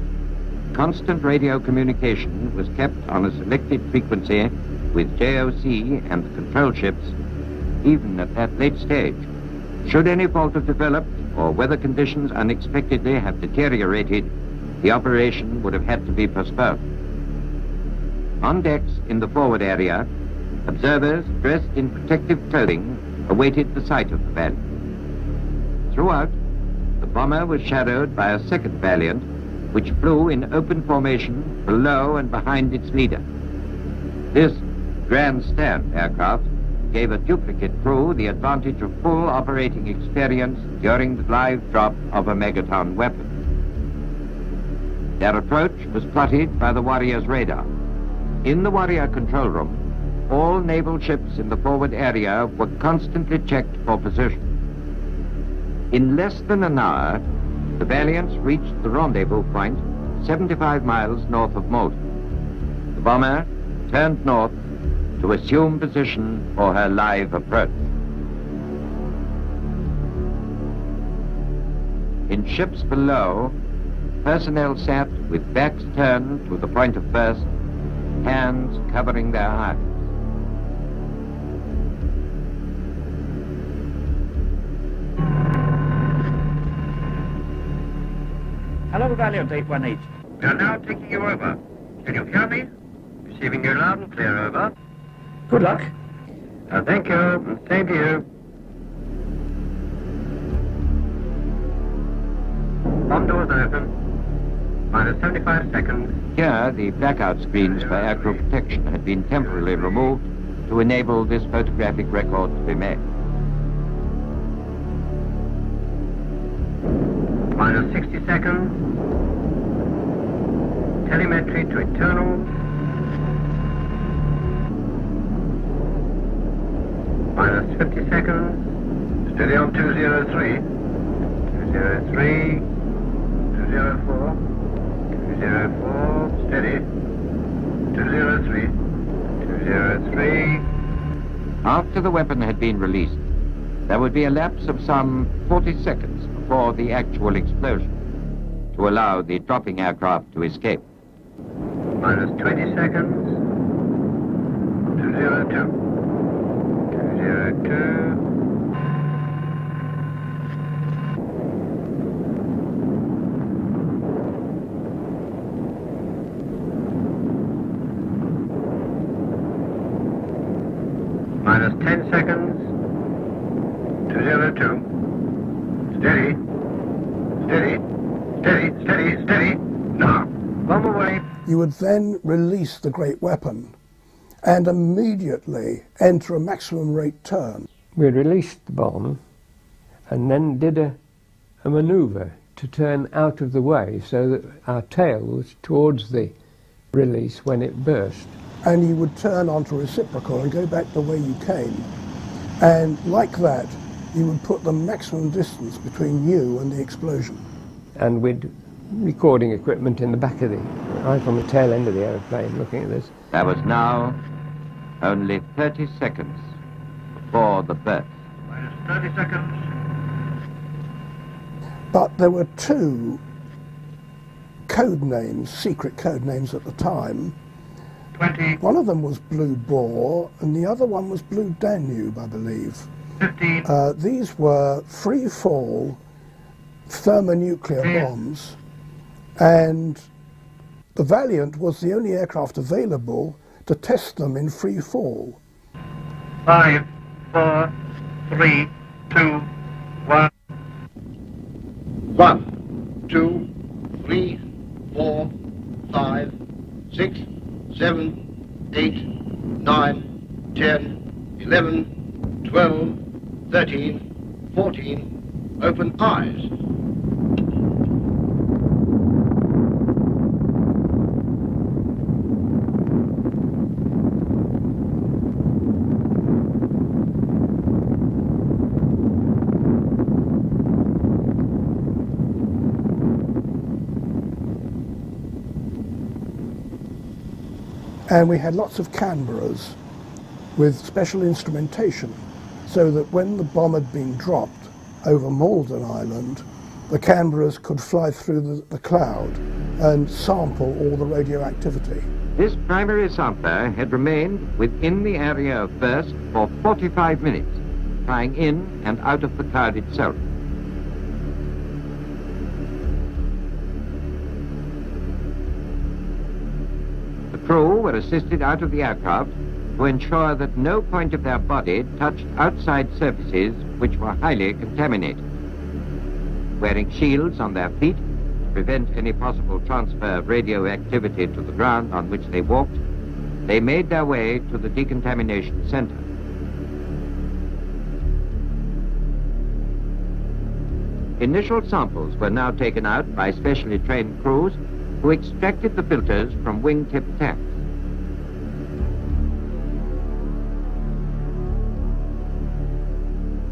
Speaker 15: constant radio communication was kept on a selected frequency with JOC and the control ships, even at that late stage. Should any fault have developed or weather conditions unexpectedly have deteriorated, the operation would have had to be postponed. On decks in the forward area, observers dressed in protective clothing awaited the sight of the Valiant. Throughout, the bomber was shadowed by a second Valiant, which flew in open formation below and behind its leader. This grandstand aircraft gave a duplicate crew the advantage of full operating experience during the live drop of a megaton weapon. Their approach was plotted by the Warrior's radar. In the Warrior control room, all naval ships in the forward area were constantly checked for position. In less than an hour, the Valiants reached the rendezvous point 75 miles north of Malta. The bomber turned north to assume position for her live approach. In ships below, personnel sat with backs turned to the point of burst, hands covering their eyes.
Speaker 16: Hello, Valiant 818.
Speaker 10: We are now taking you over. Can you hear me? Receiving you loud and clear, over.
Speaker 16: Good luck.
Speaker 10: Thank you, and same to you. Bomb doors open. Minus 75 seconds.
Speaker 15: Here, the blackout screens for aircrew protection had been temporarily removed to enable this photographic record to be made.
Speaker 10: Minus 60 seconds. Telemetry to internal. Minus 50 seconds. Steady on 203. 203. 204. 204. Steady. 203. 203.
Speaker 15: After the weapon had been released, there would be a lapse of some 40 seconds before the actual explosion to allow the dropping aircraft to escape.
Speaker 10: Minus 20 seconds. 202. 202. Minus 10 seconds. 202. Steady. Steady. Steady, steady, steady. Now, bomb away.
Speaker 3: You would then release the great weapon and immediately enter a maximum rate turn.
Speaker 14: We released the bomb and then did a manoeuvre to turn out of the way so that our tail was towards the release when it burst.
Speaker 3: And you would turn onto reciprocal and go back the way you came. And like that, you would put the maximum distance between you and the explosion.
Speaker 14: And with recording equipment in the back of right on the tail end of the aeroplane looking at this.
Speaker 15: There was now only 30 seconds before the burst.
Speaker 10: Minus 30 seconds.
Speaker 3: But there were two code names, secret code names at the time.
Speaker 10: 20.
Speaker 3: One of them was Blue Boar and the other one was Blue Danube, I believe.
Speaker 10: 15.
Speaker 3: These were free-fall thermonuclear bombs, and the Valiant was the only aircraft available to test them in free fall.
Speaker 10: 5, 4, 3, 2, 1.
Speaker 17: 1, 2, 3, 4, 5, 6, 7, 8, 9, 10, 11, 12, 13, 14. Open eyes.
Speaker 3: And we had lots of Canberras with special instrumentation, so that when the bomb had been dropped over Malden Island, the Canberras could fly through the cloud and sample all the radioactivity.
Speaker 15: This primary sampler had remained within the area of burst for 45 minutes, flying in and out of the cloud itself. The crew were assisted out of the aircraft to ensure that no point of their body touched outside surfaces which were highly contaminated. Wearing shields on their feet to prevent any possible transfer of radioactivity to the ground on which they walked, they made their way to the decontamination center. Initial samples were now taken out by specially trained crews who extracted the filters from wingtip tanks.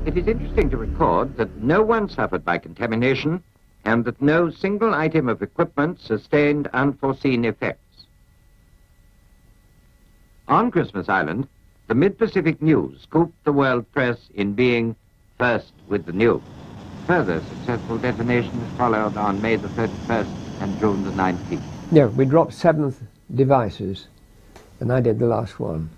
Speaker 15: It is interesting to record that no one suffered by contamination and that no single item of equipment sustained unforeseen effects. On Christmas Island, the Mid-Pacific News scooped the world press in being first with the news. Further successful detonations followed on May the 31st and June the 19th.
Speaker 14: Yeah, we dropped 7 devices, and I did the last one.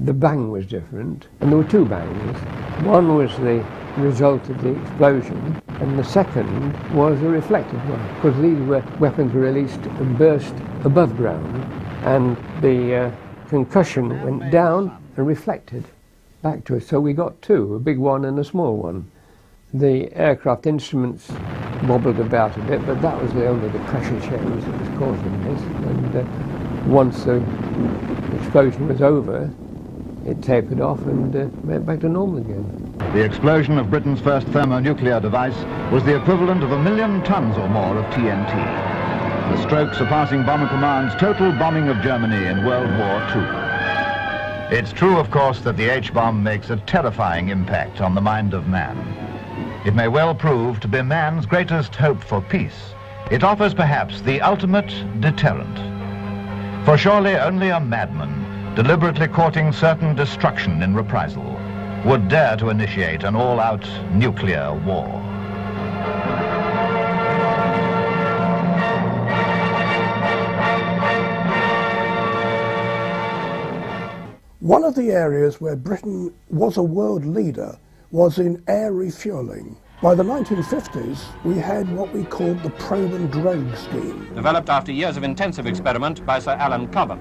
Speaker 14: The bang was different, and there were 2 bangs. One was the result of the explosion, and the second was a reflected one, because these weapons were released and burst above ground, and the concussion went down and reflected back to us. So we got 2, a big one and a small one. The aircraft instruments wobbled about a bit, but that was only the pressure change that was causing this. And once the explosion was over, it tapered off and went back to normal again.
Speaker 9: The explosion of Britain's first thermonuclear device was the equivalent of 1 million tons or more of TNT. The stroke surpassing Bomber Command's total bombing of Germany in World War II. It's true, of course, that the H-bomb makes a terrifying impact on the mind of man. It may well prove to be man's greatest hope for peace. It offers perhaps the ultimate deterrent. For surely only a madman, deliberately courting certain destruction in reprisal, would dare to initiate an all-out nuclear war.
Speaker 3: One of the areas where Britain was a world leader was in air refuelling. By the 1950s, we had what we called the probe and drogue scheme.
Speaker 4: Developed after years of intensive experiment by Sir Alan Cobbin.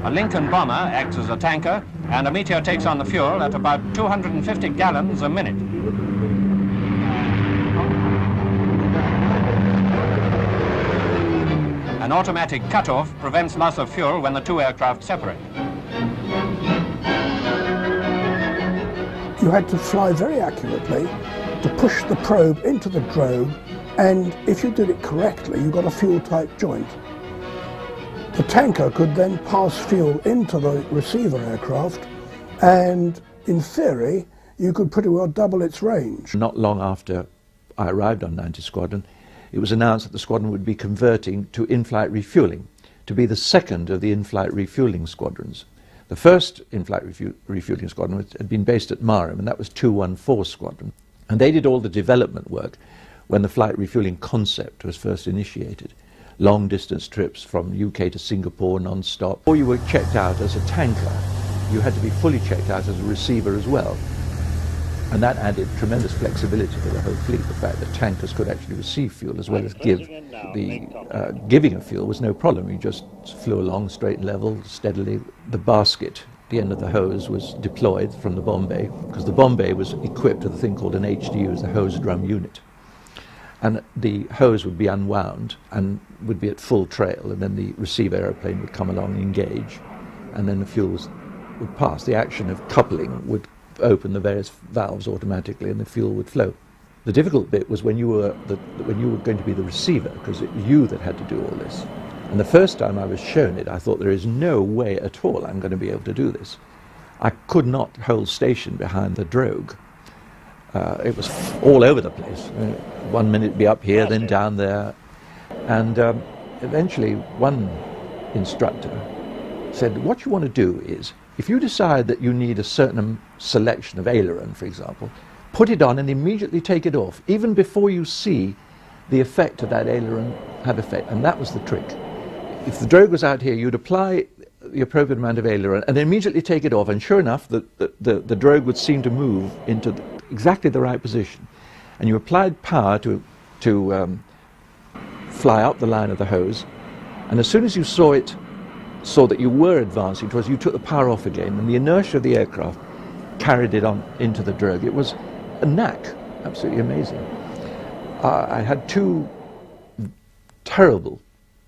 Speaker 4: A Lincoln bomber acts as a tanker, and a Meteor takes on the fuel at about 250 gallons a minute. An automatic cutoff prevents loss of fuel when the 2 aircraft separate.
Speaker 3: You had to fly very accurately to push the probe into the drogue, and if you did it correctly, you got a fuel-tight joint. The tanker could then pass fuel into the receiver aircraft, and in theory, you could pretty well double its range.
Speaker 7: Not long after I arrived on 90 Squadron, it was announced that the squadron would be converting to in-flight refueling, to be the second of the in-flight refueling squadrons. The first in-flight refueling squadron had been based at Marham, and that was 214 Squadron. And they did all the development work when the flight refueling concept was first initiated. Long distance trips from UK to Singapore non-stop. Before you were checked out as a tanker, you had to be fully checked out as a receiver as well. And that added tremendous flexibility to the whole fleet. The fact that tankers could actually receive fuel as well as give. The giving of fuel was no problem. You just flew along straight and level, steadily. The basket, the end of the hose, was deployed from the bomb bay, because the bomb bay was equipped with a thing called an HDU, as a hose drum unit. And the hose would be unwound and would be at full trail, and then the receiver aeroplane would come along and engage, and then the fuels would pass. The action of coupling would open the various valves automatically, and the fuel would flow. The difficult bit was when you were going to be the receiver, because it was you that had to do all this. And the first time I was shown it, I thought, there is no way at all I'm going to be able to do this. I could not hold station behind the drogue. It was all over the place. 1 minute be up here, then down there. And eventually one instructor said, what you want to do is, if you decide that you need a certain selection of aileron, for example, put it on and immediately take it off, even before you see the effect of that aileron have effect. And that was the trick. If the drogue was out here, you'd apply the appropriate amount of aileron and immediately take it off, and sure enough, the drogue would seem to move into exactly the right position. And you applied power to fly up the line of the hose, and as soon as you saw that you were advancing towards, you took the power off again, and the inertia of the aircraft carried it on into the drogue. It was a knack, absolutely amazing. I had 2 terrible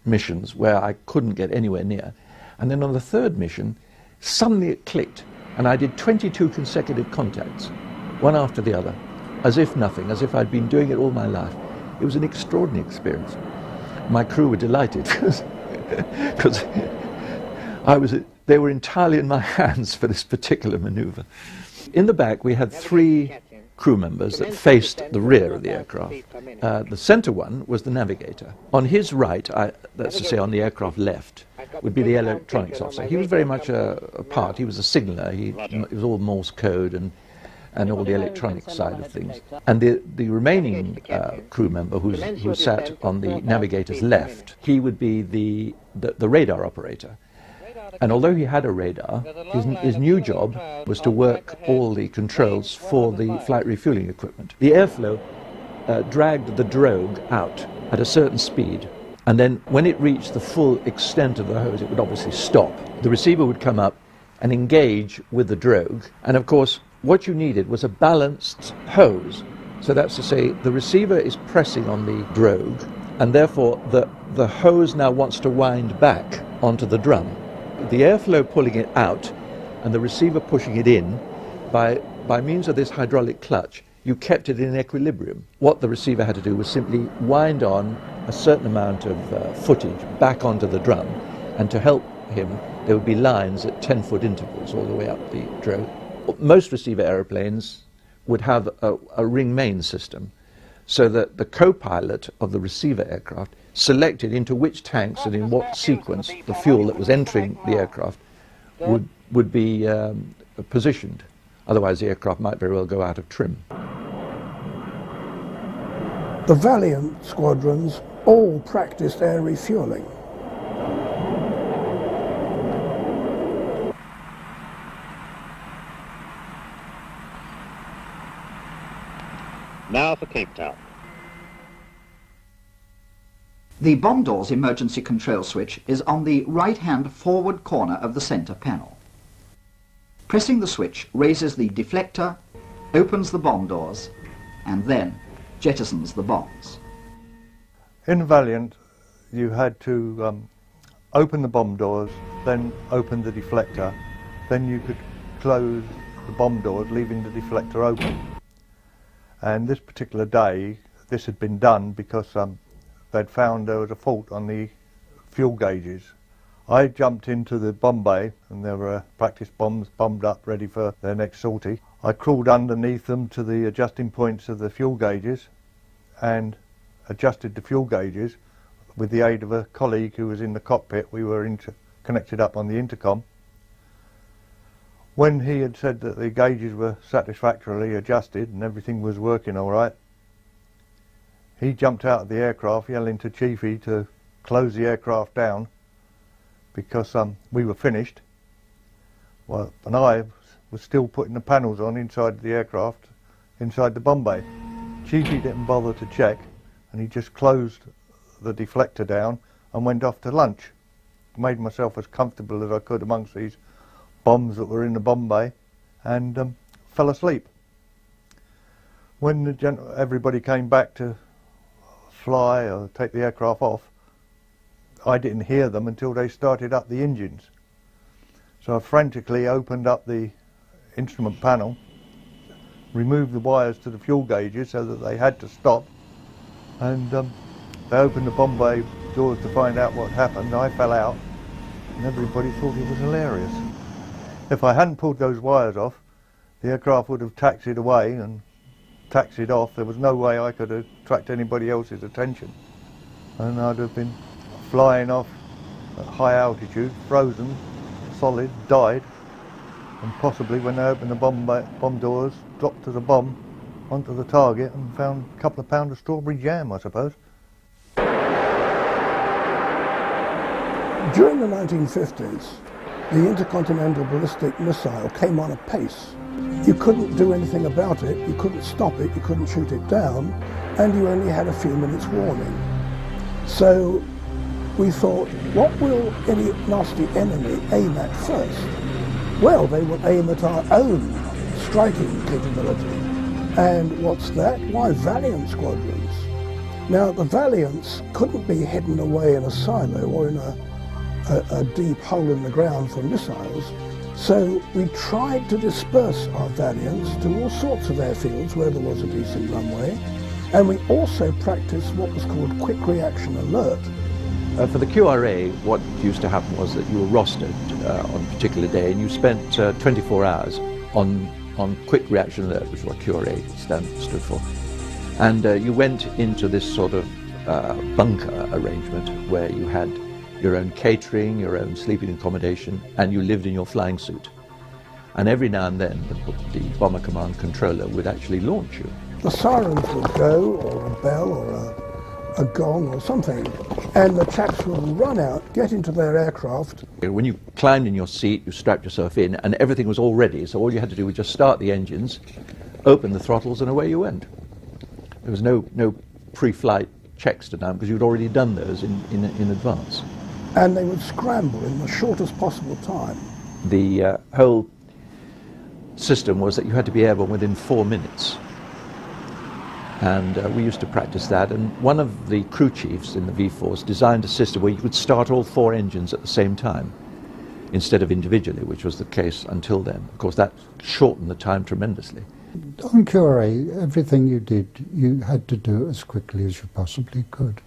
Speaker 7: missions where I couldn't get anywhere near, and then on the 3rd mission, suddenly it clicked, and I did 22 consecutive contacts, one after the other, as if nothing, as if I'd been doing it all my life. It was an extraordinary experience. My crew were delighted because they were entirely in my hands for this particular maneuver. In the back, we had 3 crew members that faced the rear of the aircraft. The center one was the navigator. On his right, that's to say on the aircraft left, would be the electronics officer. He was very much a part. He was a signaller. It was all Morse code and all the electronic side of things. And the remaining crew member who sat on the navigator's left, he would be the radar operator. And although he had a radar, his new job was to work all the controls for the flight refueling equipment. The airflow dragged the drogue out at a certain speed, and then when it reached the full extent of the hose, it would obviously stop. The receiver would come up and engage with the drogue, and of course what you needed was a balanced hose. So that's to say, the receiver is pressing on the drogue, and therefore the hose now wants to wind back onto the drum. The airflow pulling it out and the receiver pushing it in, by means of this hydraulic clutch, you kept it in equilibrium. What the receiver had to do was simply wind on a certain amount of footage back onto the drum, and to help him, there would be lines at 10-foot intervals all the way up the drogue. Most receiver aeroplanes would have a ring main system, so that the co-pilot of the receiver aircraft selected into which tanks and in what sequence the fuel that was entering the aircraft would be positioned. Otherwise the aircraft might very well go out of trim.
Speaker 3: The Valiant squadrons all practiced air refueling.
Speaker 10: Now for Cape Town.
Speaker 11: The bomb door's emergency control switch is on the right-hand forward corner of the center panel. Pressing the switch raises the deflector, opens the bomb doors, and then jettisons the bombs.
Speaker 13: In Valiant, you had to open the bomb doors, then open the deflector, then you could close the bomb doors, leaving the deflector open. And this particular day, this had been done because they'd found there was a fault on the fuel gauges. I jumped into the bomb bay, and there were practice bombs bombed up ready for their next sortie. I crawled underneath them to the adjusting points of the fuel gauges and adjusted the fuel gauges with the aid of a colleague who was in the cockpit. We were connected up on the intercom. When he had said that the gauges were satisfactorily adjusted and everything was working all right, he jumped out of the aircraft yelling to Chiefy to close the aircraft down because we were finished. Well, and I was still putting the panels on inside the aircraft, inside the bomb bay. Chiefy didn't bother to check, and he just closed the deflector down and went off to lunch. Made myself as comfortable as I could amongst these bombs that were in the bomb bay, and fell asleep. When everybody came back to fly or take the aircraft off, I didn't hear them until they started up the engines. So I frantically opened up the instrument panel, removed the wires to the fuel gauges so that they had to stop, and they opened the bomb bay doors to find out what happened. I fell out, and everybody thought it was hilarious. If I hadn't pulled those wires off, the aircraft would have taxied away and taxied off. There was no way I could have attracted anybody else's attention, and I'd have been flying off at high altitude, frozen,
Speaker 18: solid, died, and possibly when they opened the bomb doors, dropped as a bomb onto the target and found a couple of pounds of strawberry jam, I suppose.
Speaker 3: During the 1950s, the intercontinental ballistic missile came on apace. You couldn't do anything about it, you couldn't stop it, you couldn't shoot it down, and you only had a few minutes warning. So we thought, what will any nasty enemy aim at first? Well, they will aim at our own striking capability. And what's that? Why, Valiant squadrons. Now, the Valiants couldn't be hidden away in a silo or in a deep hole in the ground for missiles, so we tried to disperse our Valiants to all sorts of airfields where there was a decent runway, and we also practiced what was called quick reaction alert.
Speaker 7: For the QRA, what used to happen was that you were rostered on a particular day, and you spent 24 hours on quick reaction alert, which is what QRA stood for. And you went into this sort of bunker arrangement where you had your own catering, your own sleeping accommodation, and you lived in your flying suit. And every now and then, the Bomber Command controller would actually launch you.
Speaker 3: The sirens would go, or a bell, or a gong, or something, and the chaps would run out, get into their aircraft.
Speaker 7: When you climbed in your seat, you strapped yourself in, and everything was all ready, so all you had to do was just start the engines, open the throttles, and away you went. There was no pre-flight checks to done, because you'd already done those in advance.
Speaker 3: And they would scramble in the shortest possible time.
Speaker 7: The whole system was that you had to be airborne within 4 minutes. And we used to practice that, and one of the crew chiefs in the V-Force designed a system where you could start all 4 engines at the same time, instead of individually, which was the case until then. Of course, that shortened the time tremendously.
Speaker 12: On QRA, everything you did, you had to do as quickly as you possibly could.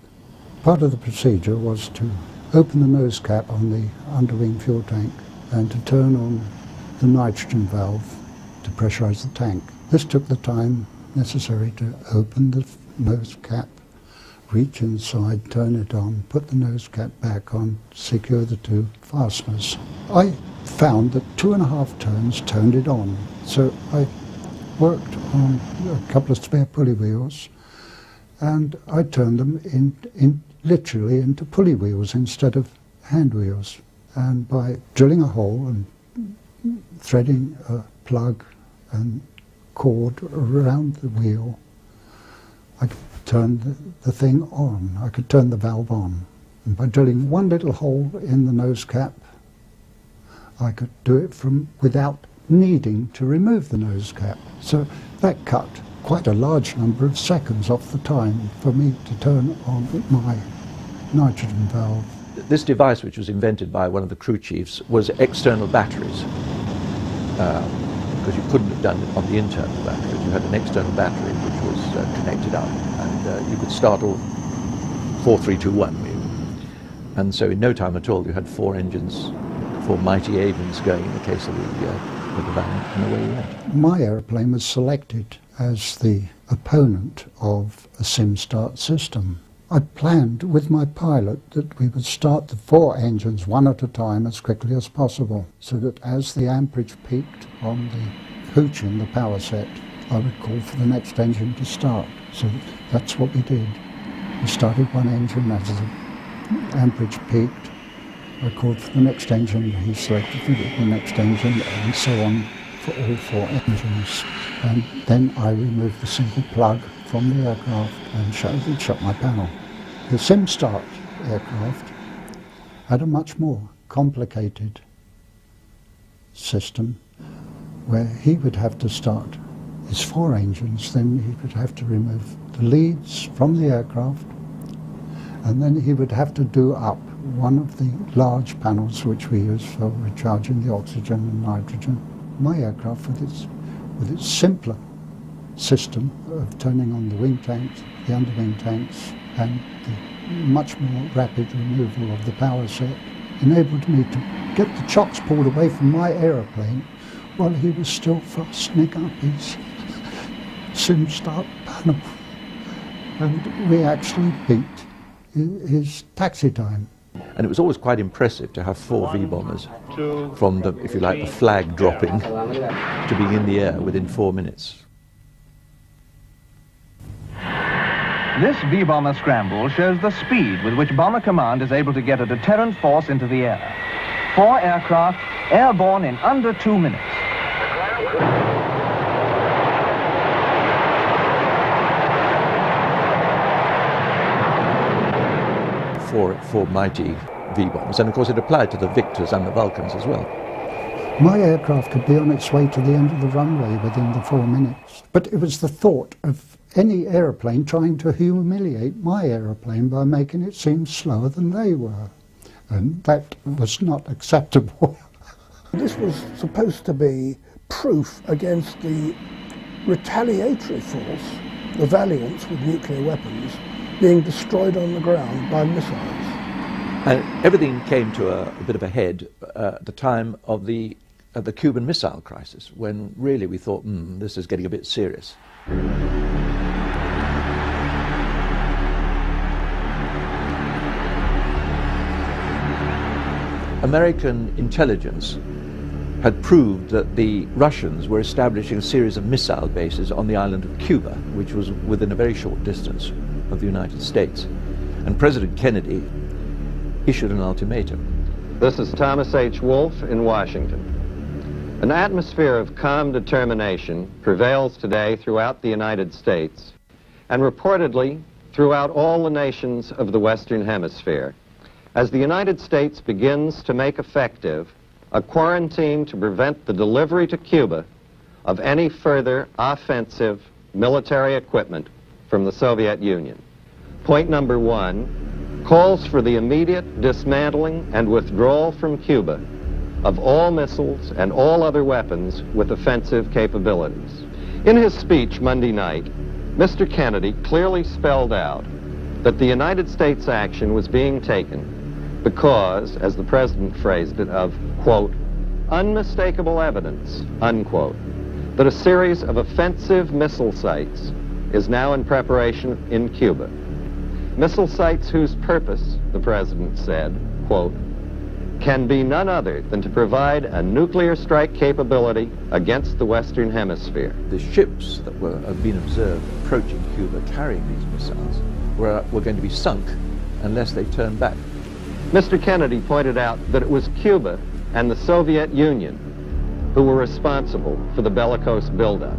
Speaker 12: Part of the procedure was to open the nose cap on the underwing fuel tank and to turn on the nitrogen valve to pressurize the tank. This took the time necessary to open the nose cap, reach inside, turn it on, put the nose cap back on, secure the 2 fasteners. I found that 2.5 turns turned it on, so I worked on a couple of spare pulley wheels, and I turned them literally into pulley wheels instead of hand wheels. And by drilling a hole and threading a plug and cord around the wheel, I could turn the thing on. I could turn the valve on. And by drilling one little hole in the nose cap, I could do it without needing to remove the nose cap. So that cut quite a large number of seconds off the time for me to turn on my nitrogen valve.
Speaker 7: This device, which was invented by one of the crew chiefs, was external batteries, because you couldn't have done it on the internal batteries. You had an external battery which was connected up, and you could start all 4, 3, 2, 1. And so in no time at all you had 4 engines, 4 mighty Avens going in the case of the Valiant, and away you went.
Speaker 12: My aeroplane was selected as the opponent of a SimStart system. I planned with my pilot that we would start the 4 engines one at a time as quickly as possible, so that as the amperage peaked on the hooch in the power set, I would call for the next engine to start. So that's what we did. We started one engine as the amperage peaked. I called for the next engine, he selected the next engine, and so on for all 4 engines. And then I removed the single plug from the aircraft and shut my panel. The SimStart aircraft had a much more complicated system where he would have to start his 4 engines, then he would have to remove the leads from the aircraft, and then he would have to do up one of the large panels which we use for recharging the oxygen and nitrogen. My aircraft, with its simpler system of turning on the wing tanks, the underwing tanks, and the much more rapid removal of the power set, enabled me to get the chocks pulled away from my aeroplane while he was still fastening up his SimStart panel. And we actually beat his taxi time.
Speaker 7: And it was always quite impressive to have 4 V-bombers from the, if you like, the flag dropping to be in the air within 4 minutes.
Speaker 19: This V-bomber scramble shows the speed with which Bomber Command is able to get a deterrent force into the air. 4 aircraft airborne in under 2 minutes.
Speaker 7: Four mighty V-bombers, and of course it applied to the Victors and the Vulcans as well.
Speaker 12: My aircraft could be on its way to the end of the runway within the 4 minutes. But it was the thought of any aeroplane trying to humiliate my aeroplane by making it seem slower than they were. And that was not acceptable.
Speaker 3: This was supposed to be proof against the retaliatory force, the Valiants with nuclear weapons, being destroyed on the ground by missiles.
Speaker 7: And everything came to a bit of a head at the time of the Cuban Missile Crisis, when really we thought, this is getting a bit serious. American intelligence had proved that the Russians were establishing a series of missile bases on the island of Cuba, which was within a very short distance of the United States. And President Kennedy issued an ultimatum.
Speaker 20: This is Thomas H. Wolfe in Washington. An atmosphere of calm determination prevails today throughout the United States and reportedly throughout all the nations of the Western Hemisphere as the United States begins to make effective a quarantine to prevent the delivery to Cuba of any further offensive military equipment from the Soviet Union. Point number 1 calls for the immediate dismantling and withdrawal from Cuba of all missiles and all other weapons with offensive capabilities. In his speech Monday night, Mr. Kennedy clearly spelled out that the United States action was being taken because, as the President phrased it, of, quote, unmistakable evidence, unquote, that a series of offensive missile sites is now in preparation in Cuba. Missile sites whose purpose, the President said, quote, can be none other than to provide a nuclear strike capability against the Western Hemisphere.
Speaker 7: The ships that have been observed approaching Cuba carrying these missiles were going to be sunk unless they turned back.
Speaker 20: Mr. Kennedy pointed out that it was Cuba and the Soviet Union who were responsible for the bellicose buildup.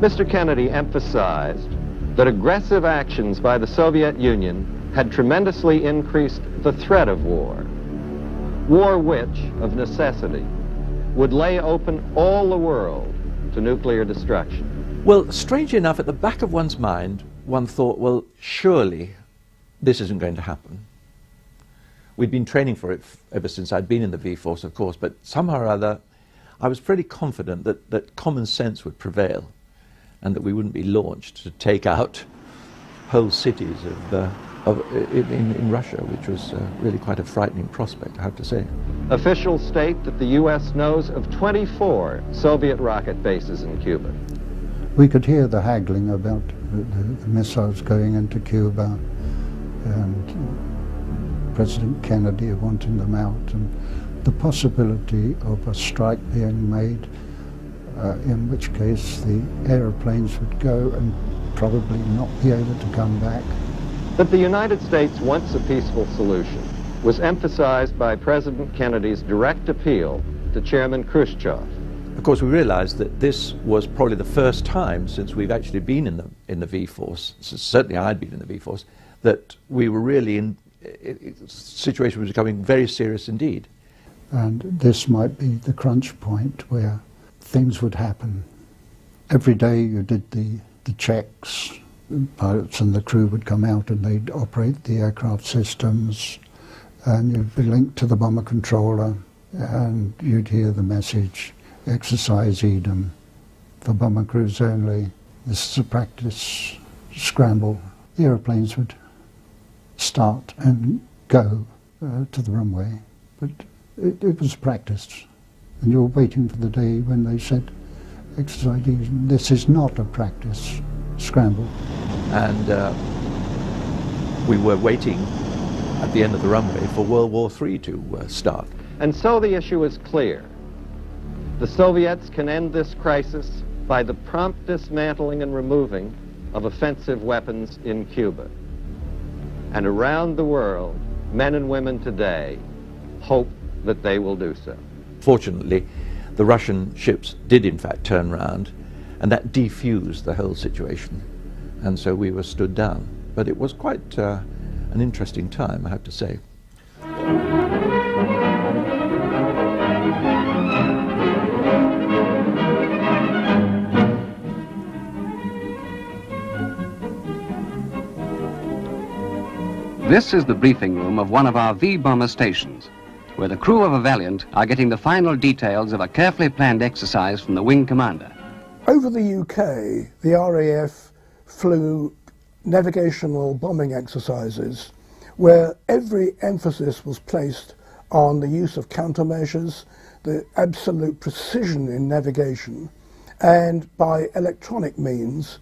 Speaker 20: Mr. Kennedy emphasized that aggressive actions by the Soviet Union had tremendously increased the threat of war. War which, of necessity, would lay open all the world to nuclear destruction.
Speaker 7: Well, strangely enough, at the back of one's mind, one thought, well, surely this isn't going to happen. We'd been training for it ever since I'd been in the V-Force, of course, but somehow or other, I was pretty confident that common sense would prevail and that we wouldn't be launched to take out whole cities in Russia, which was really quite a frightening prospect, I have to say.
Speaker 20: Officials state that the U.S. knows of 24 Soviet rocket bases in Cuba.
Speaker 12: We could hear the haggling about the missiles going into Cuba and President Kennedy wanting them out, and the possibility of a strike being made, in which case the aeroplanes would go and probably not be able to come back.
Speaker 20: That the United States wants a peaceful solution was emphasized by President Kennedy's direct appeal to Chairman Khrushchev.
Speaker 7: Of course, we realized that this was probably the first time since we've actually been in the V-Force, certainly I'd been in the V-Force, that we were really in the situation was becoming very serious indeed.
Speaker 12: And this might be the crunch point where things would happen. Every day you did the checks, the pilots and the crew would come out and they'd operate the aircraft systems, and you'd be linked to the bomber controller and you'd hear the message, exercise Edom, for bomber crews only. This is a practice scramble. The aeroplanes would start and go to the runway, but it was practice, and you're waiting for the day when they said exercise Edom. This is not a practice scramble.
Speaker 7: And we were waiting at the end of the runway for World War III to start.
Speaker 20: And so the issue is clear. The Soviets can end this crisis by the prompt dismantling and removing of offensive weapons in Cuba. And around the world, men and women today hope that they will do so.
Speaker 7: Fortunately, the Russian ships did in fact turn round, and that defused the whole situation. And so we were stood down. But it was quite an interesting time, I have to say.
Speaker 21: This is the briefing room of one of our V-bomber stations, where the crew of a Valiant are getting the final details of a carefully planned exercise from the wing commander.
Speaker 3: Over the UK, the RAF flew navigational bombing exercises where every emphasis was placed on the use of countermeasures, the absolute precision in navigation, and by electronic means,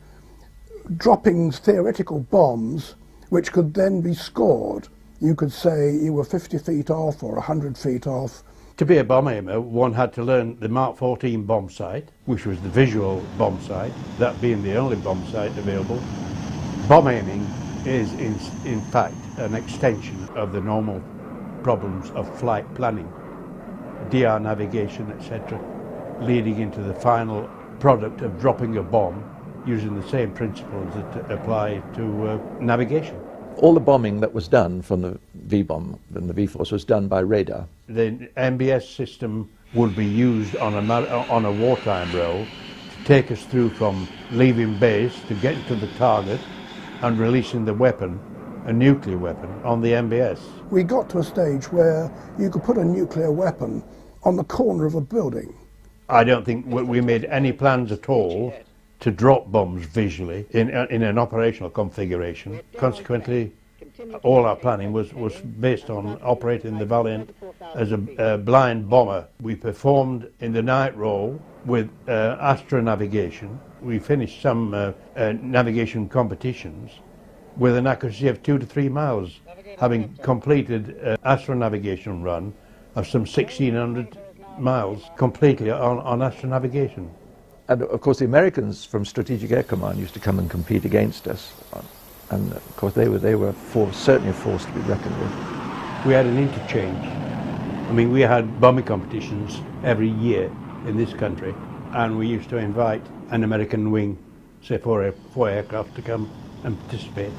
Speaker 3: dropping theoretical bombs which could then be scored. You could say you were 50 feet off or 100 feet off.
Speaker 13: To be a bomb aimer, one had to learn the Mark 14 bomb sight, which was the visual bomb sight, that being the only bomb sight available. Bomb aiming is in fact an extension of the normal problems of flight planning, DR navigation, etc., leading into the final product of dropping a bomb using the same principles that apply to navigation.
Speaker 7: All the bombing that was done from the V-bomb and the V-Force was done by radar.
Speaker 13: The MBS system would be used on a wartime role to take us through from leaving base to getting to the target and releasing the weapon, a nuclear weapon, on the MBS.
Speaker 3: We got to a stage where you could put a nuclear weapon on the corner of a building.
Speaker 13: I don't think we made any plans at all to drop bombs visually in an operational configuration. Consequently, all our planning was based on operating the Valiant as a blind bomber. We performed in the night role with astronavigation. We finished some navigation competitions with an accuracy of 2 to 3 miles, having completed an astronavigation run of some 1,600 miles completely on astronavigation.
Speaker 7: And of course the Americans from Strategic Air Command used to come and compete against us. And of course they were certainly a force to be reckoned with.
Speaker 13: We had an interchange. I mean, we had bombing competitions every year in this country, and we used to invite an American wing, say four aircraft, to come and participate.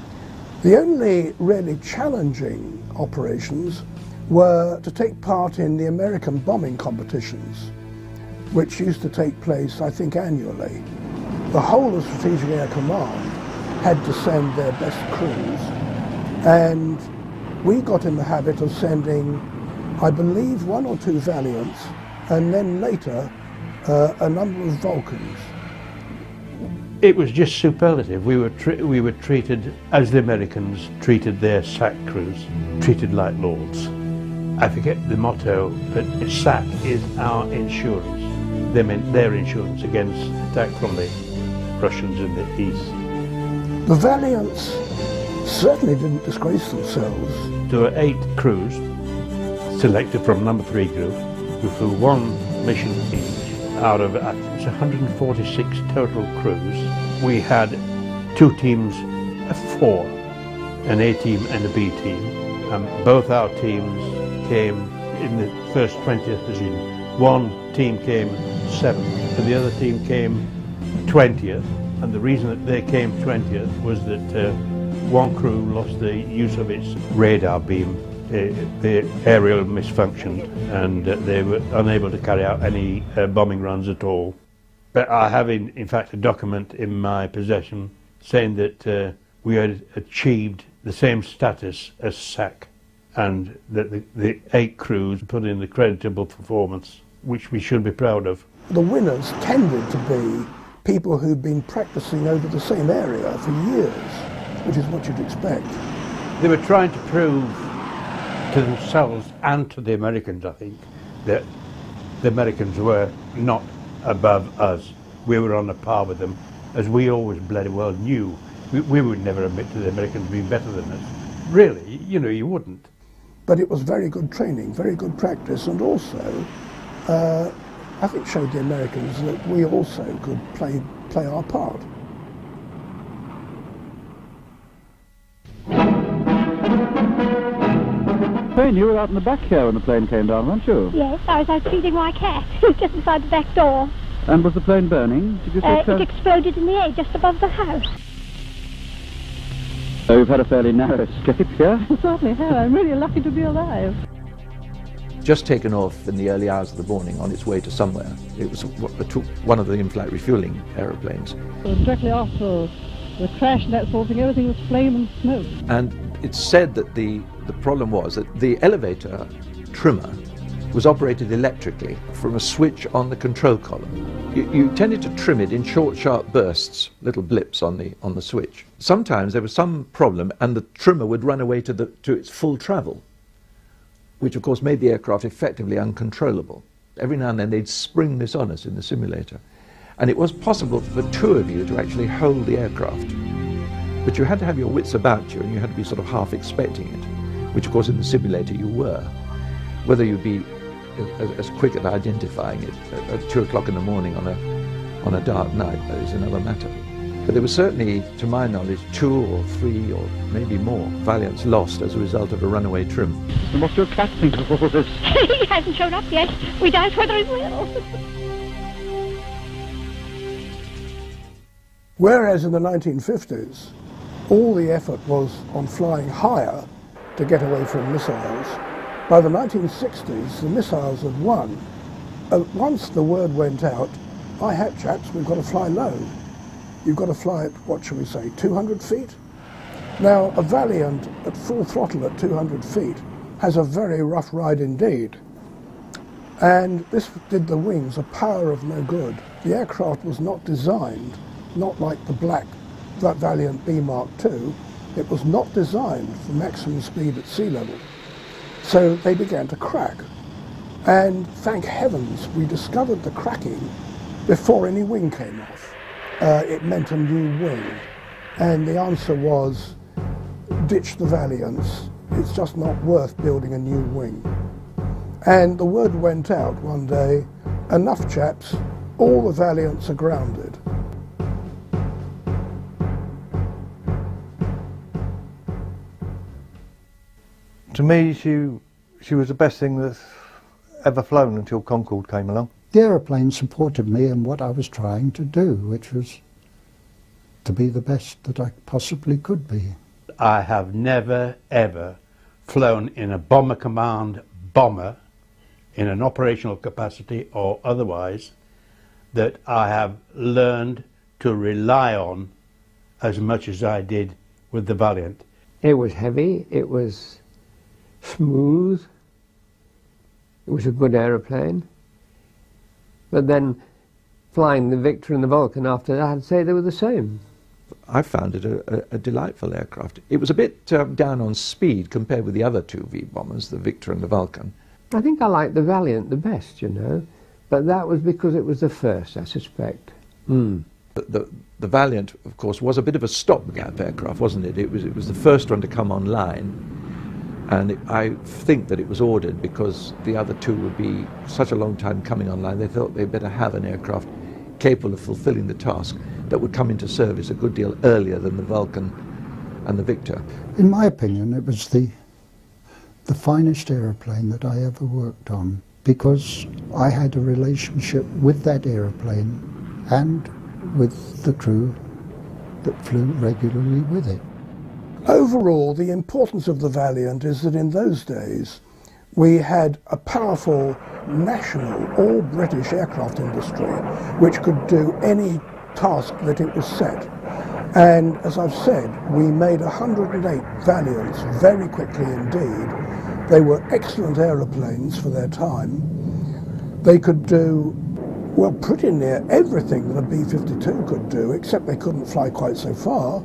Speaker 3: The only really challenging operations were to take part in the American bombing competitions, which used to take place, I think, annually. The whole of Strategic Air Command had to send their best crews, and we got in the habit of sending, I believe, 1 or 2 Valiants, and then later a number of Vulcans.
Speaker 13: It was just superlative. We were treated as the Americans treated their SAC crews, treated like lords. I forget the motto, but SAC is our insurance. They meant their insurance against attack from the Russians in the east.
Speaker 3: The Valiants certainly didn't disgrace themselves.
Speaker 13: There were 8 crews selected from number 3 group who flew 1 mission each out of 146 total crews. We had 2 teams of 4, an A team and a B team. Both our teams came in the first 20th position. One team came 7th and the other team came 20th, and the reason that they came 20th was that one crew lost the use of its radar beam. The aerial misfunctioned and they were unable to carry out any bombing runs at all. But I have in fact a document in my possession saying that we had achieved the same status as SAC, and that the 8 crews put in a creditable performance, which we should be proud of.
Speaker 3: The winners tended to be people who'd been practicing over the same area for years, which is what you'd expect.
Speaker 13: They were trying to prove to themselves and to the Americans, I think, that the Americans were not above us. We were on a par with them, as we always bloody well knew. We would never admit to the Americans being better than us. Really, you know, you wouldn't.
Speaker 3: but it was very good training, very good practice, and also I think showed the Americans that we also could play our part.
Speaker 1: Jane, you were out in the back here when the plane came down, weren't you?
Speaker 22: Yes, I was out feeding my cat, just inside the back door.
Speaker 1: And was the plane burning? Did you say
Speaker 22: It exploded in the air just above the house.
Speaker 1: So you've had a fairly narrow escape here?
Speaker 22: I certainly have. I'm really lucky to be alive.
Speaker 7: Just taken off in the early hours of the morning on its way to somewhere. It was one of the in-flight refueling aeroplanes.
Speaker 22: Directly after the crash and that sort of thing, everything was flame and smoke.
Speaker 7: And it's said that the problem was that the elevator trimmer was operated electrically from a switch on the control column. You tended to trim it in short, sharp bursts, little blips on the switch. Sometimes there was some problem and the trimmer would run away to its full travel, which of course made the aircraft effectively uncontrollable. Every now and then they'd spring this on us in the simulator. And it was possible for the two of you to actually hold the aircraft. But you had to have your wits about you and you had to be sort of half expecting it, which of course in the simulator you were. Whether you'd be as quick at identifying it at 2 o'clock in the morning on a dark night, that is another matter. But there were certainly, to my knowledge, 2 or 3 or maybe more Valiants lost as a result of a runaway trim.
Speaker 1: And what's your cat think of all this?
Speaker 22: He hasn't shown up yet. We doubt whether he will.
Speaker 3: Whereas in the 1950s, all the effort was on flying higher to get away from missiles, by the 1960s, the missiles had won. Once the word went out, "Hi hat chaps, we've got to fly low." You've got to fly at, what shall we say, 200 feet? Now, a Valiant at full throttle at 200 feet has a very rough ride indeed. And this did the wings a power of no good. The aircraft was not designed, not like the black Valiant B Mark II, it was not designed for maximum speed at sea level. So they began to crack. And thank heavens we discovered the cracking before any wing came off. It meant a new wing. And the answer was, ditch the Valiants. It's just not worth building a new wing. And the word went out one day, enough chaps, all the Valiants are grounded.
Speaker 18: To me, she was the best thing that's ever flown until Concorde came along.
Speaker 12: The aeroplane supported me in what I was trying to do, which was to be the best that I possibly could be.
Speaker 13: I have never, ever flown in a Bomber Command bomber in an operational capacity or otherwise that I have learned to rely on as much as I did with the Valiant.
Speaker 14: It was heavy, it was smooth, it was a good aeroplane. But then flying the Victor and the Vulcan after that, I'd say they were the same.
Speaker 7: I found it a delightful aircraft. It was a bit down on speed compared with the other two V-bombers, the Victor and the Vulcan.
Speaker 14: I think I liked the Valiant the best, you know, but that was because it was the first, I suspect.
Speaker 7: The Valiant, of course, was a bit of a stopgap aircraft, wasn't it? It was the first one to come online. And I think that it was ordered because the other two would be such a long time coming online, they thought they'd better have an aircraft capable of fulfilling the task that would come into service a good deal earlier than the Vulcan and the Victor.
Speaker 12: In my opinion, it was the finest aeroplane that I ever worked on, because I had a relationship with that aeroplane and with the crew that flew regularly with it.
Speaker 3: Overall, the importance of the Valiant is that in those days we had a powerful national, all-British aircraft industry which could do any task that it was set. And as I've said, we made 108 Valiants very quickly indeed. They were excellent aeroplanes for their time. They could do, well, pretty near everything that a B-52 could do, except they couldn't fly quite so far.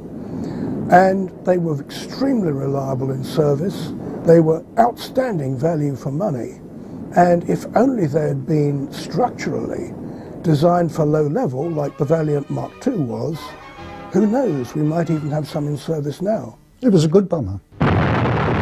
Speaker 3: And they were extremely reliable in service. They were outstanding value for money. And if only they had been structurally designed for low level, like the Valiant Mark II was, who knows, we might even have some in service now.
Speaker 12: It was a good bomber.